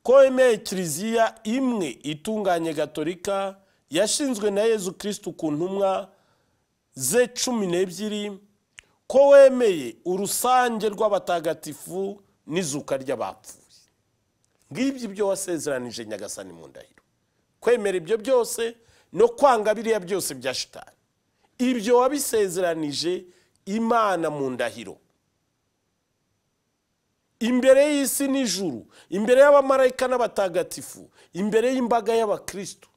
ko wemeye kiliziya imwe itunganye gatolika yashinzwe na Yezu Kristu ku ntumwa ze 12, ko wemeye urusange rw'abatagatifu n'izuka ry'abapfuye. Ngibyo ibyo wasezeranije Nyagasani mu ndahiro. Kwemera ibyo byose no kwanga biriya byose bya shitani, ibyo wabisezeranije Imana mu ndahiro, imbere y'isi n'ijuru, imbere y'abamarayika n'abatagatifu, imbere y'imbaga y'abakristo,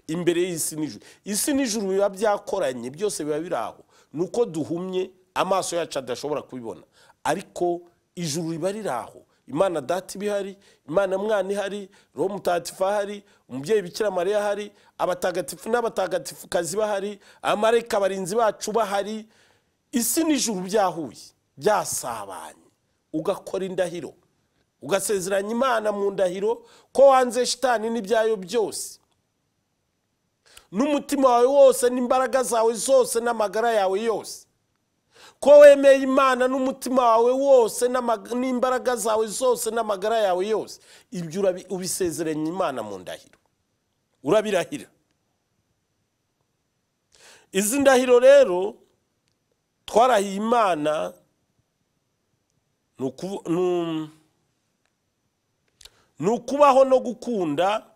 imbere y'isi n'ijuru. Isi n'ijuru biba byakoranye, byose biba biraho, nuko duhumye amaso yacu adashobora kubibona, ariko ijuru riba riraho. Imana Data ibihari, Imana Mwana ihari, Roho Mutagatifu ahari, umubyeyi Bikira Mariya ahari, abatagatifu n'abatagatifu kazi bahari, abamarayika barinzi bacu bahari. Isi n'ijuru byahuye, byasabanye, ugakora indahiro, ugasezeranya Imana mu ndahiro ko wanze shitani n'ibyayo byose, n'umutima wawe wose n'imbaraga zawe zose n'amagara yawe yose, ko wemeye Imana n'umutima wawe wose n'imbaraga zawe zose n'amagara yawe yose. Ibyo ubisezeranya Imana mu ndahiro, urabirahira. izi ndahiro rero twarahiye Imana ni ukubaho no gukunda.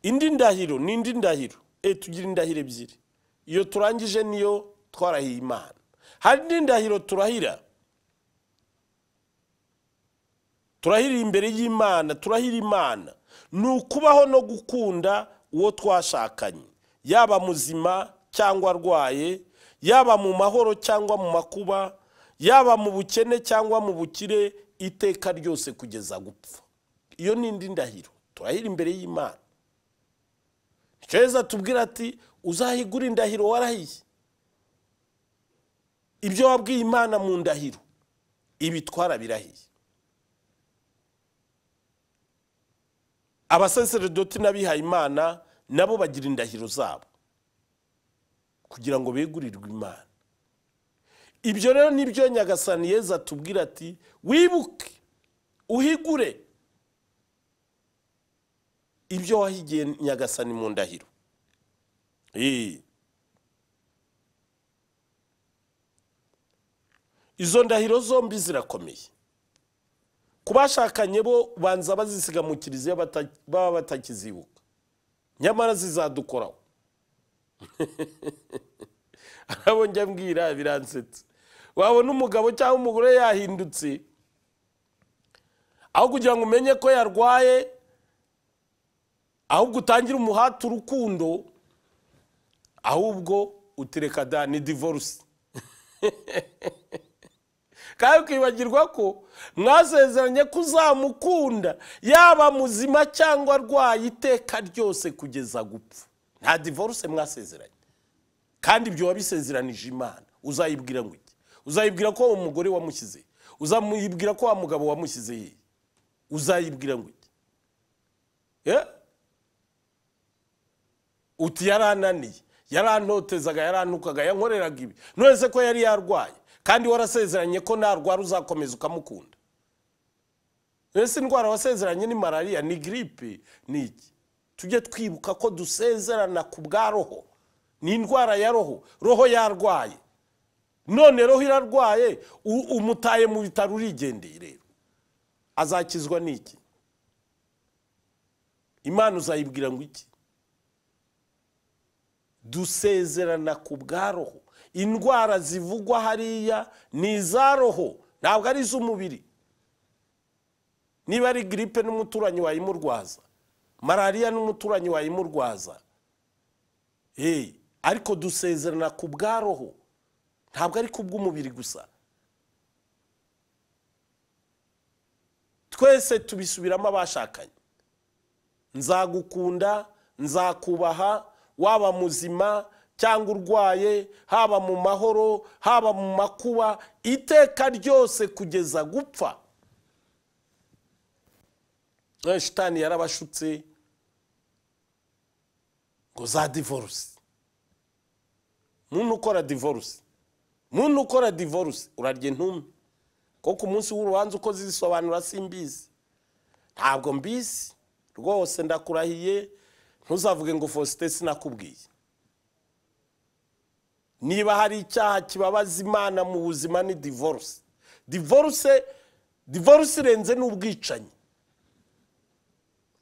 Indi ndahiro n'indi ndahiro, tugira indahiro ebyiri. Iyo turangije niyo twarahiye Imana. Hari indi ndahiro turahira imbere y'Imana, turahira Imana, ni ukubaho no gukunda uwo twashakanye, yaba muzima cyangwa arwaye, yaba mu mahoro cyangwa mu makuba, yaba mu bukene cyangwa mu bukire, iteka ryose kugeza gupfa. Iyo ni indi ndahiro turahira imbere y'Imana. Yesu tubwira ati uzahigura indahiro warahiye. Ibyo wabwiye Imana mu ndahiro ibi twarabirahiye. Abasaserdoti n'abihaye Imana nabo bagira indahiro zabo kugira ngo begurirwe Imana. Ibyo rero nibyo Nyagasani Yesu atubwira ati wibuke uhigure ibyo wahigiye Nyagasani mu ndahiro. Izo ndahiro zombi zirakomeye. Kubashakanye bo banza bazisiga mu kiliziya baba batakizibuka, nyamara zizadukoraho. Arabo njya mbwira biransetse, wabona umugabo cyangwa umugore yahindutse, aho kugira ngo umenye ko yarwaye, ahubwo utangira umuhati urukundo, ahubwo utireka da ni divorce. Kandi ukibagirwa ko mwasezeranye kuzamukunda yaba muzima cyangwa arwaye iteka ryose kugeza gupfa. Nta divorce mwasezeranye. Kandi ibyo wabisezeranije Imana. Uzayibwira ngo iki? Uzayibwira ko umugore wamushyize? Uzamuyibwira ko wa mugabo wamushyize he? Uzayibwira ngo iki? Uti yarananiye, yarantotezaga, yarantukaga, yankoreraga ibi. None ko yari yarwaye kandi warasezeranye ko narwara uzakomeza ukamukunda. Ese indwara wasezeranye ni malaria, ni grippe, ni iki? Tujye twibuka ko dusezerana ku bwa roho. Ni indwara ya roho, roho yarwaye. None roho irarwaye, umutaye mu bitaro urigendeye rero. Azakizwa niki? Imana uzayibwira ngo iki? Dusezerana ku bwa roho. Indwara zivugwa hariya ni za roho, ntabwo ari iz'umubiri. Niba ari grippe n'umuturanyi wayimurwaza, malaria n'umuturanyi wayimurwaza, ariko dusezerana ku bwa roho, ntabwo ari ku bw'umubiri gusa. Twese tubisubiramo abashakanye. Nzagukunda, nzakubaha, waba muzima cyangwa urwaye, haba mu mahoro, haba mu makuba, iteka ryose kugeza gupfa. Shitani yarabashutse ngo za divorce. Muntu ukora divorce urarye ntume. Ko ku munsi w'urubanza uko zisobanura simbizi. Ntabwo mbizi. Rwose ndakurahiye, ntuzavuge ngo Faustin sinakubwiye. Niba hari icyaha kibabaza Imana mu buzima ni divorce. Divorce irenze n'ubwicanyi.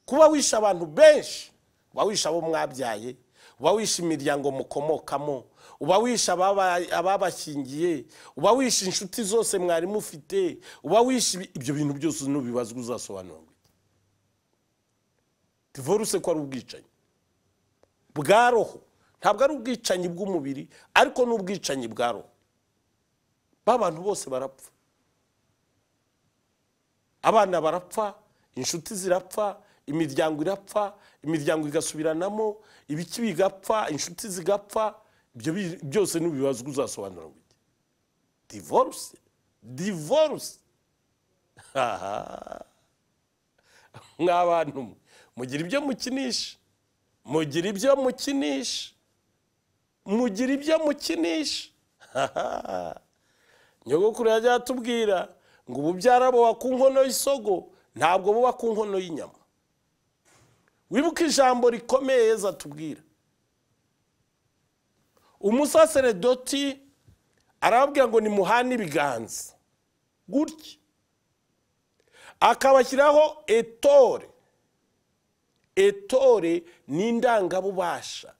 Kuba wisha abantu benshi, uba wisha abo mwabyaye, uba wisha imiryango mukomokamo, uba wisha ababashyingiye, uba wisha inshuti zose mwari mufite, uba wisha ibyo bintu byose n'ubibazwa uzasobanura. Divorce ko ari ubwicanyi bwa roho, ntabwo ari ubwicanyi bw'umubiri, ariko n'ubwicanyi bwa roho. Abantu bose barapfa, abana barapfa, inshuti zirapfa, imiryango irapfa, imiryango igasubiranamo, ibiki bigapfa, inshuti zigapfa, ibyo byose n'ubibazwa uzasobanura ngo divorce. Nk'abantu mugira ibyo mukinisha. Nyogokuru yajya atubwira ngo ububyara buba ku nkono y'isogo, ntabwo buba ku nkono y'inyama. Wibuka ijambo rikomeye Yesu atubwira. umusaseredoti arababwira ngo nimuhane ibiganza gutya, akabashyiraho etore. Etore ni indangabubasha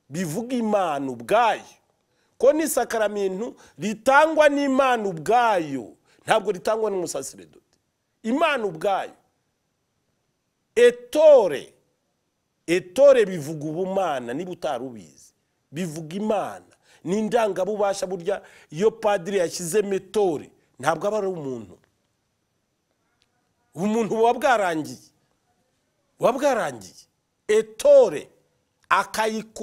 bivuga Imana ubwayo, ko ni isakaramentu ritangwa n'Imana ubwayo, ntabwo ritangwa n'umusaseredoti, Imana ubwayo. Etore, etore bivuga ubumana, niba utarubizi bivuga Imana, ni indangabubasha. Burya iyo padiri yashyizemo etore ntabwo aba ari umuntu, umuntu buba bwarangiye, buba bwarangiye. Etore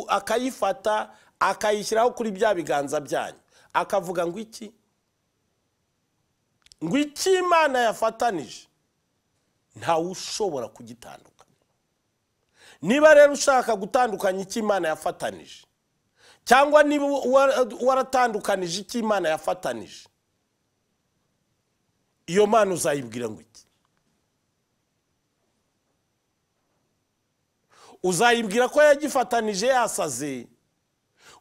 akayifata akayishyiraho kuri bya biganza byanyu, akavuga ngo iki, ngo iki Imana yafatanije ntawe ushobora kugitandukanya. Niba rero ushaka gutandukanya iki Imana yafatanije, cyangwa niba waratandukanije iki Imana yafatanije, iyo Mana uzayibwira ngo iki? Uzayibwira ko yagifatanije yasaze,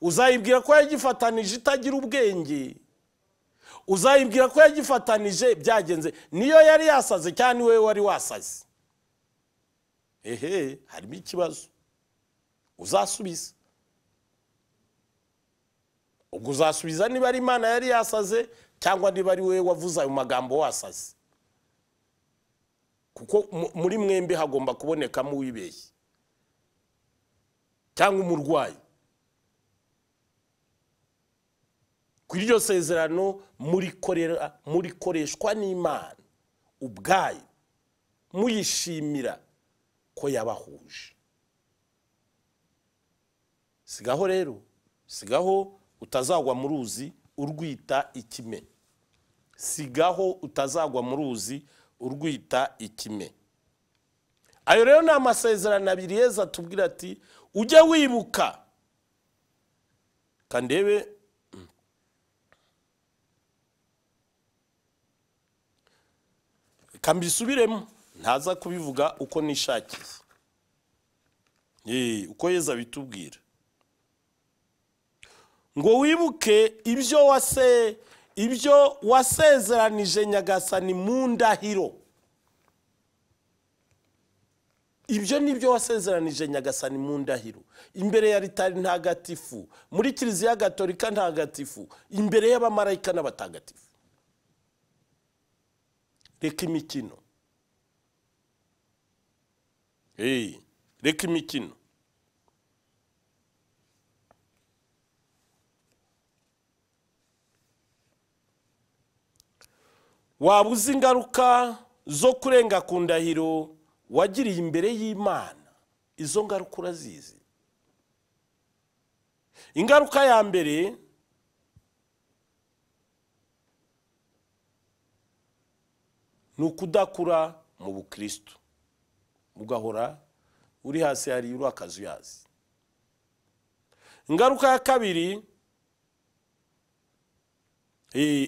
uzayibwira ko yagifatanije itagira ubwenge, uzayibwira ko yagifatanije byagenze niyo yari yasaze cyane wewe wari wasaze. Harimo ikibazo uzasubiza. Ubwo uzasubiza niba ari Imana yari yasaze cyangwa niba ari wewe wavuze ayo magambo wasaze, kuko muri mwembe hagomba kubonekamo wibeshye cyangwa umurwayi. Kuri iryo sezerano muri koreshwa n'Imana ubwayo, muyishimira ko yabahuje. Sigaho rero, sigaho utazagwa mu ruzi urwita ikime, sigaho utazagwa mu ruzi urwita ikime. Ayo rero ni amasezerano abiri Yesu atubwira ati ujye wibuka. Kandebe kambisubiremo, ntaza kubivuga uko nishakiye, uko Yesu abitubwira ngo wibuke ibyo wasezeranije Nyagasani mu ndahiro. Ibyo nibyo wasezeranije Nyagasani mu ndahiro, imbere ya ritari ntagatifu, muri Kiliziya Gatolika ntagatifu, imbere y'abamarayika n'abatagatifu. Reka imikino, reka imikino. Waba uzi ingaruka zo kurenga ku ndahiro wagiriye imbere y'Imana? Izo ngaruka urazizi. Ingaruka ya mbere ni ukudakura mu bukristo, ugahora uri hasi hari uri akazuyazi. Ingaruka ya kabiri,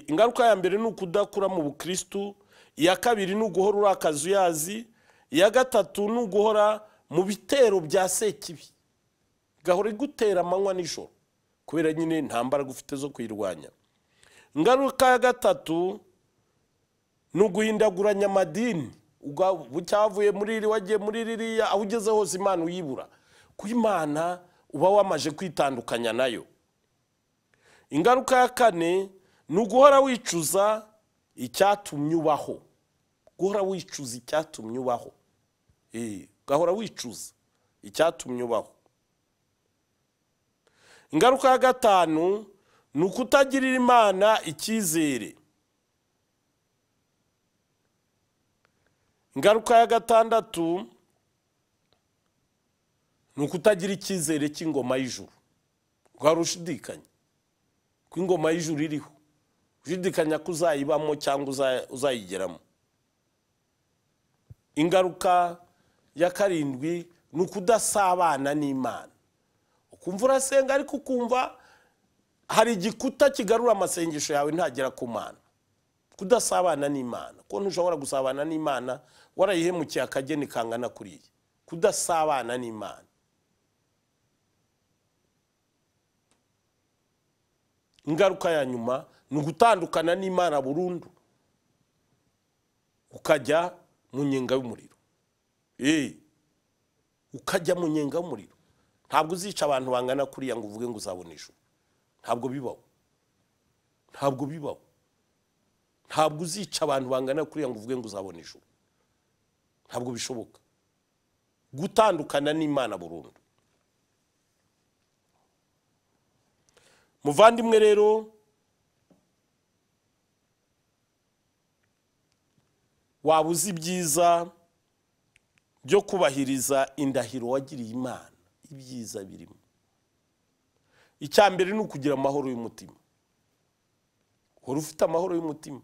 ingaruka ya mbere ni ukudakura mu bukristo, iya kabiri ni uguhora uri akazuyazi, iya gatatu ni uguhora mu bitero bya sekibi, gahora igutera amanywa n'ijoro kubera nyine nta mbaraga ufite zo kwirwanya. Ingaruka ya gatatu ni uguhindaguranya amadini, bucyavuye muri iri wagiye muri ririya, aho ugeze hose Imana uyibura, ku Imana uba wamaje kwitandukanya nayo. Ingaruka ya kane ni uguhora wicuza icyatumye ubaho, guhora wicuza icyatumye ubaho, gahora wicuza icyatumye ubaho. Ingaruka ya gatanu ni ukutagirira Imana icyizere. Ingaruka ya gatandatu ni ukutagira icyizere cy'ingoma y'ijuru, ugahora ushidikanya ko ingoma y'ijuru iriho, ushidikanya ko uzayibamo cyangwa uzayigeramo. Ingaruka ya karindwi ni ukudasabana n'Imana, ukumva urasenga ariko ukumva hari igikuta kigarura amasengesho yawe ntagera ku Mana. Kudasabana n'Imana, ko ntushobora gusabana n'Imana warayihemukiye akageni kangana kuriye. Kudasabana n'Imana. ingaruka ya nyuma ni ugutandukana n'Imana burundu ukajya mu nyenga y'umuriro. Ukajya mu nyenga y'umuriro. Ntabwo uzica abantu bangana kuriya ngo uvuge ngo uzabona ijuru. Ntabwo bibaho. Ntabwo bibaho. Ntabwo uzica abantu bangana kuriya ngo uvuge ngo uzabona ijuru. Ntabwo bishoboka. Gutandukana n'Imana burundu. Muvandimwe rero, waba uzi ibyiza byo kubahiriza indahiro wagiriye Imana, ibyiza birimo. Icyambere ni ukugira amahoro y'umutima. Uhora ufite amahoro y'umutima.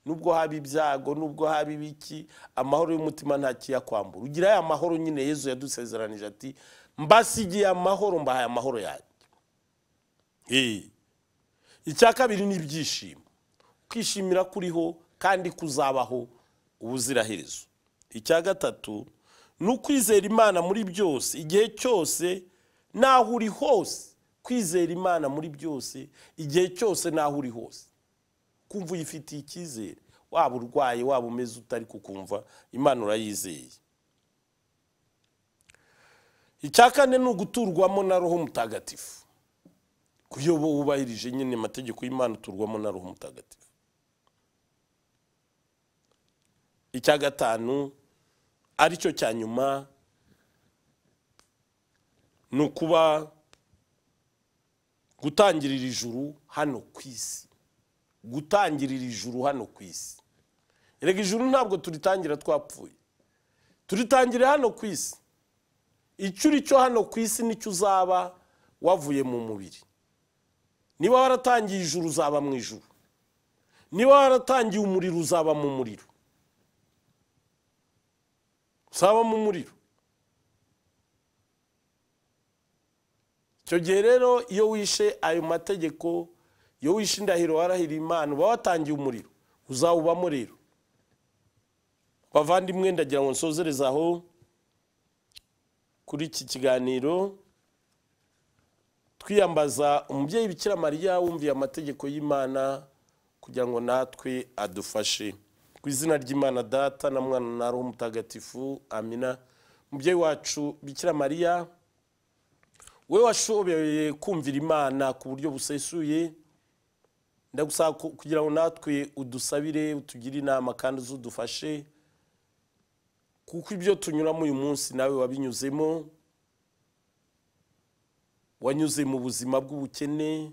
Nubwo haba ibyago, nubwo haba ibiki, amahoro y'umutima nta kiyakwambura. Ugira aya mahoro nyine Yesu yadusezeranije ati, mbasigiye amahoro, mbahaye amahoro yanjye. Icya kabiri ni ibyishimo. Kwishimira kuriho kandi kuzabaho ubuziraherezo. Icya gatatu ni ukwizera Imana muri byose, igihe cyose naho uri hose. Kwizera Imana muri byose, igihe cyose naho uri hose. Kumva uyifitiye icyizere, waba urwaye, waba umeze utari kukumva, Imana urayizeye. Icya kane ni uguturwamo na Roho Mutagatifu. Kuyoba wubahirije nyine amategeko y'Imana, uturwamo na Roho Mutagatifu. Icya gatanu aricyo cya nyuma ni ukuba gutangirira ijuru hano ku isi. Gutangirira ijuru hano ku isi. Erega ijuru ntabwo turitangira twapfuye. Turitangira hano ku isi. Icyo uri cyo hano ku isi nicyo uzaba wavuye mu mubiri. Niba waratangiye ijuru uzaba mu ijuru. Niba waratangiye umuriro uzaba mu muriro. Uzaba mu muriro. Icyo gihe rero iyo wishe ayo mategeko, iyo wishe indahiro warahiriye Imana, uba watangiye umuriro, uzawubamo rero. Bavandimwe, ndagira ngo nsozereze aho kuri iki kiganiro, twiyambaza umubyeyi Bikira Mariya wumviye amategeko y'Imana kugira ngo natwe adufashe. Ku izina ry'Imana Data na Mwana na Roho Mutagatifu, amina. Umubyeyi wacu Bikira Mariya, we washoboye kumvira Imana ku buryo busesuye, ndagusaba kugira ngo natwe udusabire, utugire inama kandi uzudufashe, kuko ibyo tunyuramo uyu munsi nawe wabinyuzemo. Wanyuze mu buzima bw'ubukene,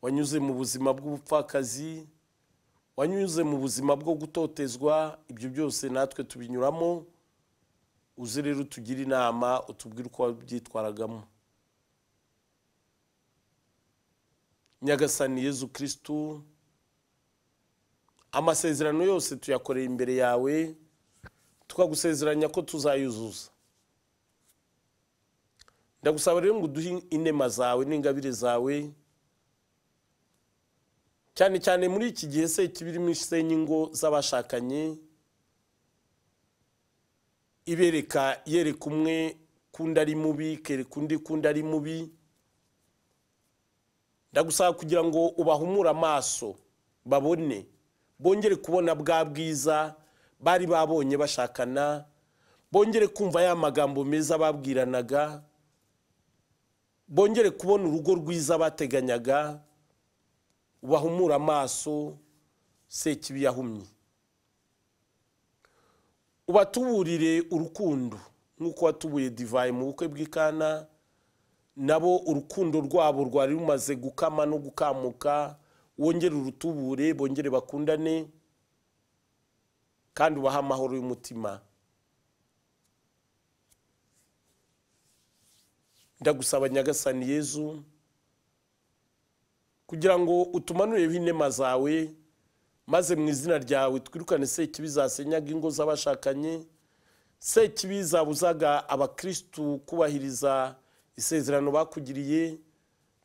wanyuze mu buzima bw'ubupfakazi, wanyuze mu buzima bwo gutotezwa. Ibyo byose natwe tubinyuramo. Uze rero utugire inama, utubwire uko wabyitwaragamo. Nyagasani Yezu Kristu, amasezerano yose tuyakoreye imbere yawe, tukagusezeranya ko tuzayuzuza. Ndagusaba rero ngo uduhe inema zawe n'ingabire zawe, cyane cyane muri iki gihe se kibirimo isenya ingo z'abashakanye, ibereka yereka umwe kundi ari mubi, kereka undi kundi ari mubi. Ndagusaba kugira ngo ubahumure amaso, babone, bongere kubona bwa bwiza bari babonye bashakana, bongere kumva ya magambo meza babwiranaga, bongere kubona urugo rwiza bateganyaga. Ubahumure amaso, sekibi yahumye. Ubatuburire urukundo nk'uko watubuye divayi mu bukwe bw'Ikana. Nabo urukundo rwabo rwari rumaze gukama no gukamuka, wongere urutubure, bongere bakundane kandi ubaha amahoro y'umutima. Ndagusaba Nyagasani Yezu kugira ngo utumanureho inema zawe, maze mu izina ryawe twirukane sekibi zasenyaga ingo z'abashakanye, sekibi zabuzaga abakristu kubahiriza isezerano bakugiriye,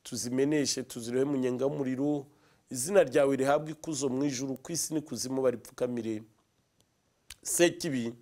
tuzimeneshe, tuzirohe mu nyenga y'umuriro. Izina ryawe rihabwe ikuzo mu ijuru, ku isi n'ikuzimu baripfukamire. Sekibi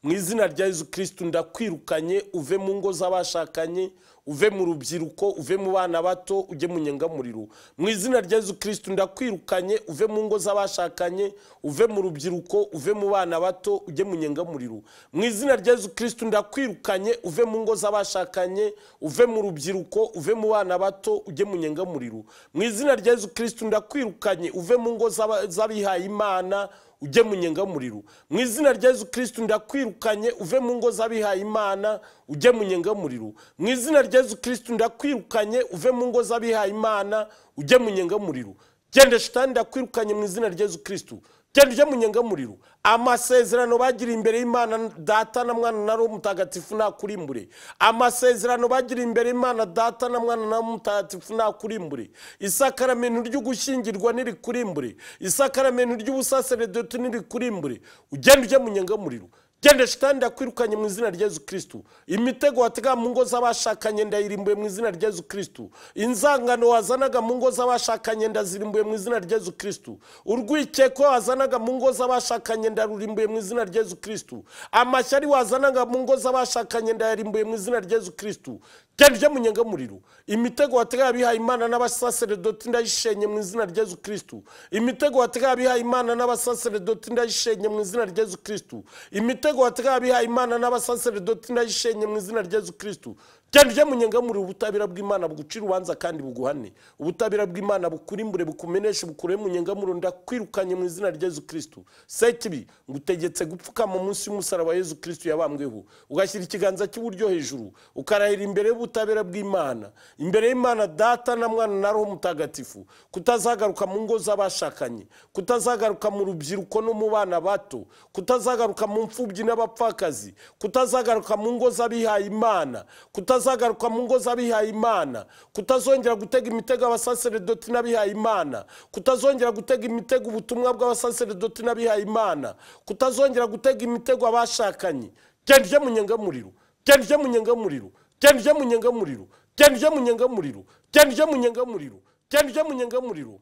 mu izina rya Yesu Kristo ndakwirukanye uve mu ngo z'abashakanye, uve mu rubyiruko, uve mu bana bato, ujye mu nyengamuriro. Mu izina rya Yesu Kristo ndakwirukanye uve mu ngo z'abashakanye, uve mu rubyiruko, uve mu bana bato, ujye mu nyengamuriro. Mu izina rya Yesu Kristo ndakwirukanye uve mu ngo z'abashakanye, uve mu rubyiruko, uve mu bana bato, ujye mu nyengamuriro. Mu izina rya Yesu Kristo ndakwirukanye uve mu ngo z'abihaye Imana, ujye mu nyengamuriro. Mu izina rya Yesu Kristo ndakwirukanye uve mu ngo z'abihaye Imana, ujye mu nyengamuriro. Mu izina rya Yesu Kristo ndakwirukanye uve mu ngo z'abihaye Imana, ujye mu nyengamuriro. Genda shitani ndakwirukanye mu izina rya Yesu Kristo, genda ujye mu nyengamuriro. Amasezerano bagiriye imbere y'Imana Data na Mwana na Roho Mutagatifu nakurimbure. Amasezerano bagiriye imbere y'Imana Data na Mwana na Roho Mutagatifu nakurimbure. Isakaramento ry'ugushyingirwa nirikurimbure. Isakaramento ry'ubusaseredoti nirikurimbure. Ugenda ujye mu nyengamuriro. Genda shitani ndakwirukanye mu izina rya Yesu Kristo. Imitego watega mu ngo z'abashakanye ndayirimbuye mu izina rya Yesu Kristo. Inzangano wazanaga mu ngo z'abashakanye ndazirimbuye mu izina rya Yesu Kristo. Urwikeko wazanaga mu ngo z'abashakanye ndarurimbuye mu izina rya Yesu Kristo. Amashyari wazanaga mu ngo z'abashakanye ndayarimbuye mu izina rya Yesu Kristo. Genda ujye mu nyengamuriro. Imitego watega abihaye Imana n'abasaseredoti ndayishenye mu izina rya Yesu Kristo. Imitego watega abihaye Imana n'abasaseredoti ndayishenye mu izina rya Yesu Kristo. Imitego watega abihaye Imana n'abasaseredoti ndayishenye mu izina rya Yesu Kristo. Genda ujye mu nyengamuriro. Ubutabera bw'Imana bugucira urubanza kandi buguhane. Ubutabera bw'Imana bukurimbure bukumeneshe bukure mu nyengamuriro. Ndakwirukanye mu izina rya Yesu Kristo. Sekibi ngutegetse gupfukama munsi y'umusaraba wa Yesu Kristo yabambweho, ugashyira ikiganza cy'iburyo hejuru, ukarahira imbere y'ubutabera bw'Imana, imbere y'Imana Data na Mwana na Roho Mutagatifu, kutazagaruka mu ngo z'abashakanye, kutazagaruka mu rubyiruko no mu bana bato, kutazagaruka mu mfubyi n'abapfakazi, kutazagaruka mu ngo z'abihaye Imana, kutazagaruka mu ngo z'abihaye Imana, kutazongera gutega imitego abasaseredoti n'abihaye Imana, kutazongera gutega imitego ubutumwa bw'abasaseredoti n'abihaye Imana, kutazongera gutega imitego abashakanye. Genda ujye mu nyengamuriro. Genda ujye mu nyengamuriro. Genda ujye mu nyengamuriro. Genda ujye mu nyengamuriro. Genda ujye mu nyengamuriro. Genda ujye mu nyengamuriro.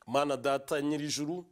Mana Data nyir'ijuru,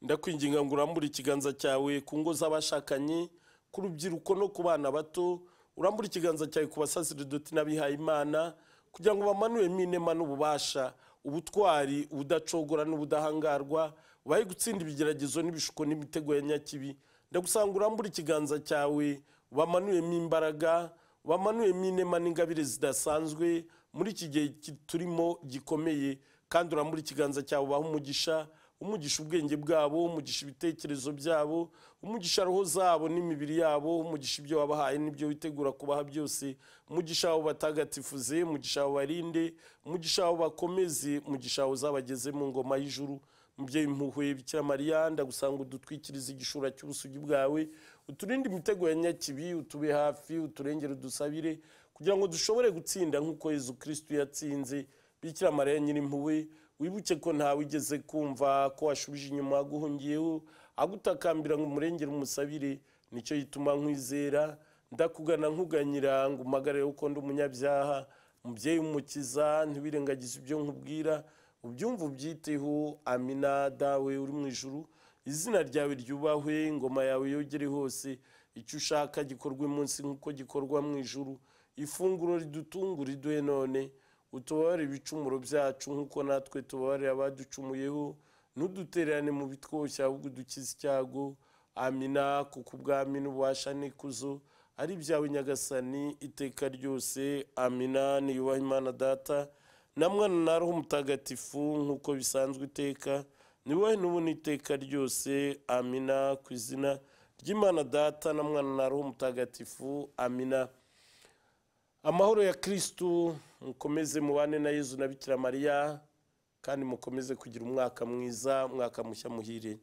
ndakwinginga ngo urambure ikiganza cyawe ku ngo z'abashakanye, ku rubyiruko no ku bana bato. Urambura ikiganza cyawe ku basaseredoti n'abihaye Imana, kugira ngo bamanuremo inema n'ububasha, ubutwari, ubudacogora n'ubudahangarwa, ubahe gutsinda ibigeragezo n'ibishuko n'imitego ya nyakibi. Ndagusanga urambura ikiganza cyawe, bamanuremo imbaraga, bamanuremo inema n'ingabire zidasanzwe muri iki gihe turimo gikomeye. Kandi urambura ikiganza cyawe ubaha umugisha, umugisha ubwenge bwabo, umugisha ibitekerezo byabo, umugisha roho zabo n'imibiri yabo, umugisha ibyo wabahaye n'ibyo witegura kubaha byose, umugisha wabo batagatifuze, umugisha wabo barinde, umugisha wabo bakomeze, umugisha wabo uzabageze mu ngoma y'ijuru. Mubyeyi impuhwe Bikira Mariya, ndagusanga udutwikirize igishura cy'ubusugi bwawe, uturinde imitego ya nyakibi, utube hafi, uturengere udusabire, kugira ngo dushobore gutsinda nk'uko Yesu Kristo yatsinze. Bikira Mariya nyir'impuhwe, wibuke ko ntawe wigeze kumva ko washubije inyuma aguhungiyeho, agutakambira ngo umurengere umusabire. Nicyo gituma nkwizera, ndakugana nkuganyira ngo umpagarare uko ndi umunyabyaha. Mubyeyi w'umukiza, ntiwirengagize ibyo nkubwira, ubyumva ubyiteho. Amina. Dawe uri mu ijuru, izina ryawe ryubahwe, ingoma yawe yogere hose, icyo ushaka gikorwe munsi nk'uko gikorwa mu ijuru. Ifunguro ridutungura riduhe none, utubabarire ibicumuro byacu nk'uko natwe tubabarira abaducumuyeho, ntudutererane mu bitwoshya ahubwo udukize icyago. Amina. Kuko ubwami n'ububasha n'ikuzo ari ibyawe Nyagasani iteka ryose. Amina. Niyubahe Imana Data na Mwana na Roho Mutagatifu nk'uko bisanzwe iteka, niwe n'ubu n'iteka ryose. Amina. Ku izina ry'Imana Data na Mwana na Roho Mutagatifu. Amina. Amahoro ya Kristo mukomeze mubane na Yezu na Bikira Mariya, kandi mukomeze kugira umwaka mwiza, umwaka mushya muhire.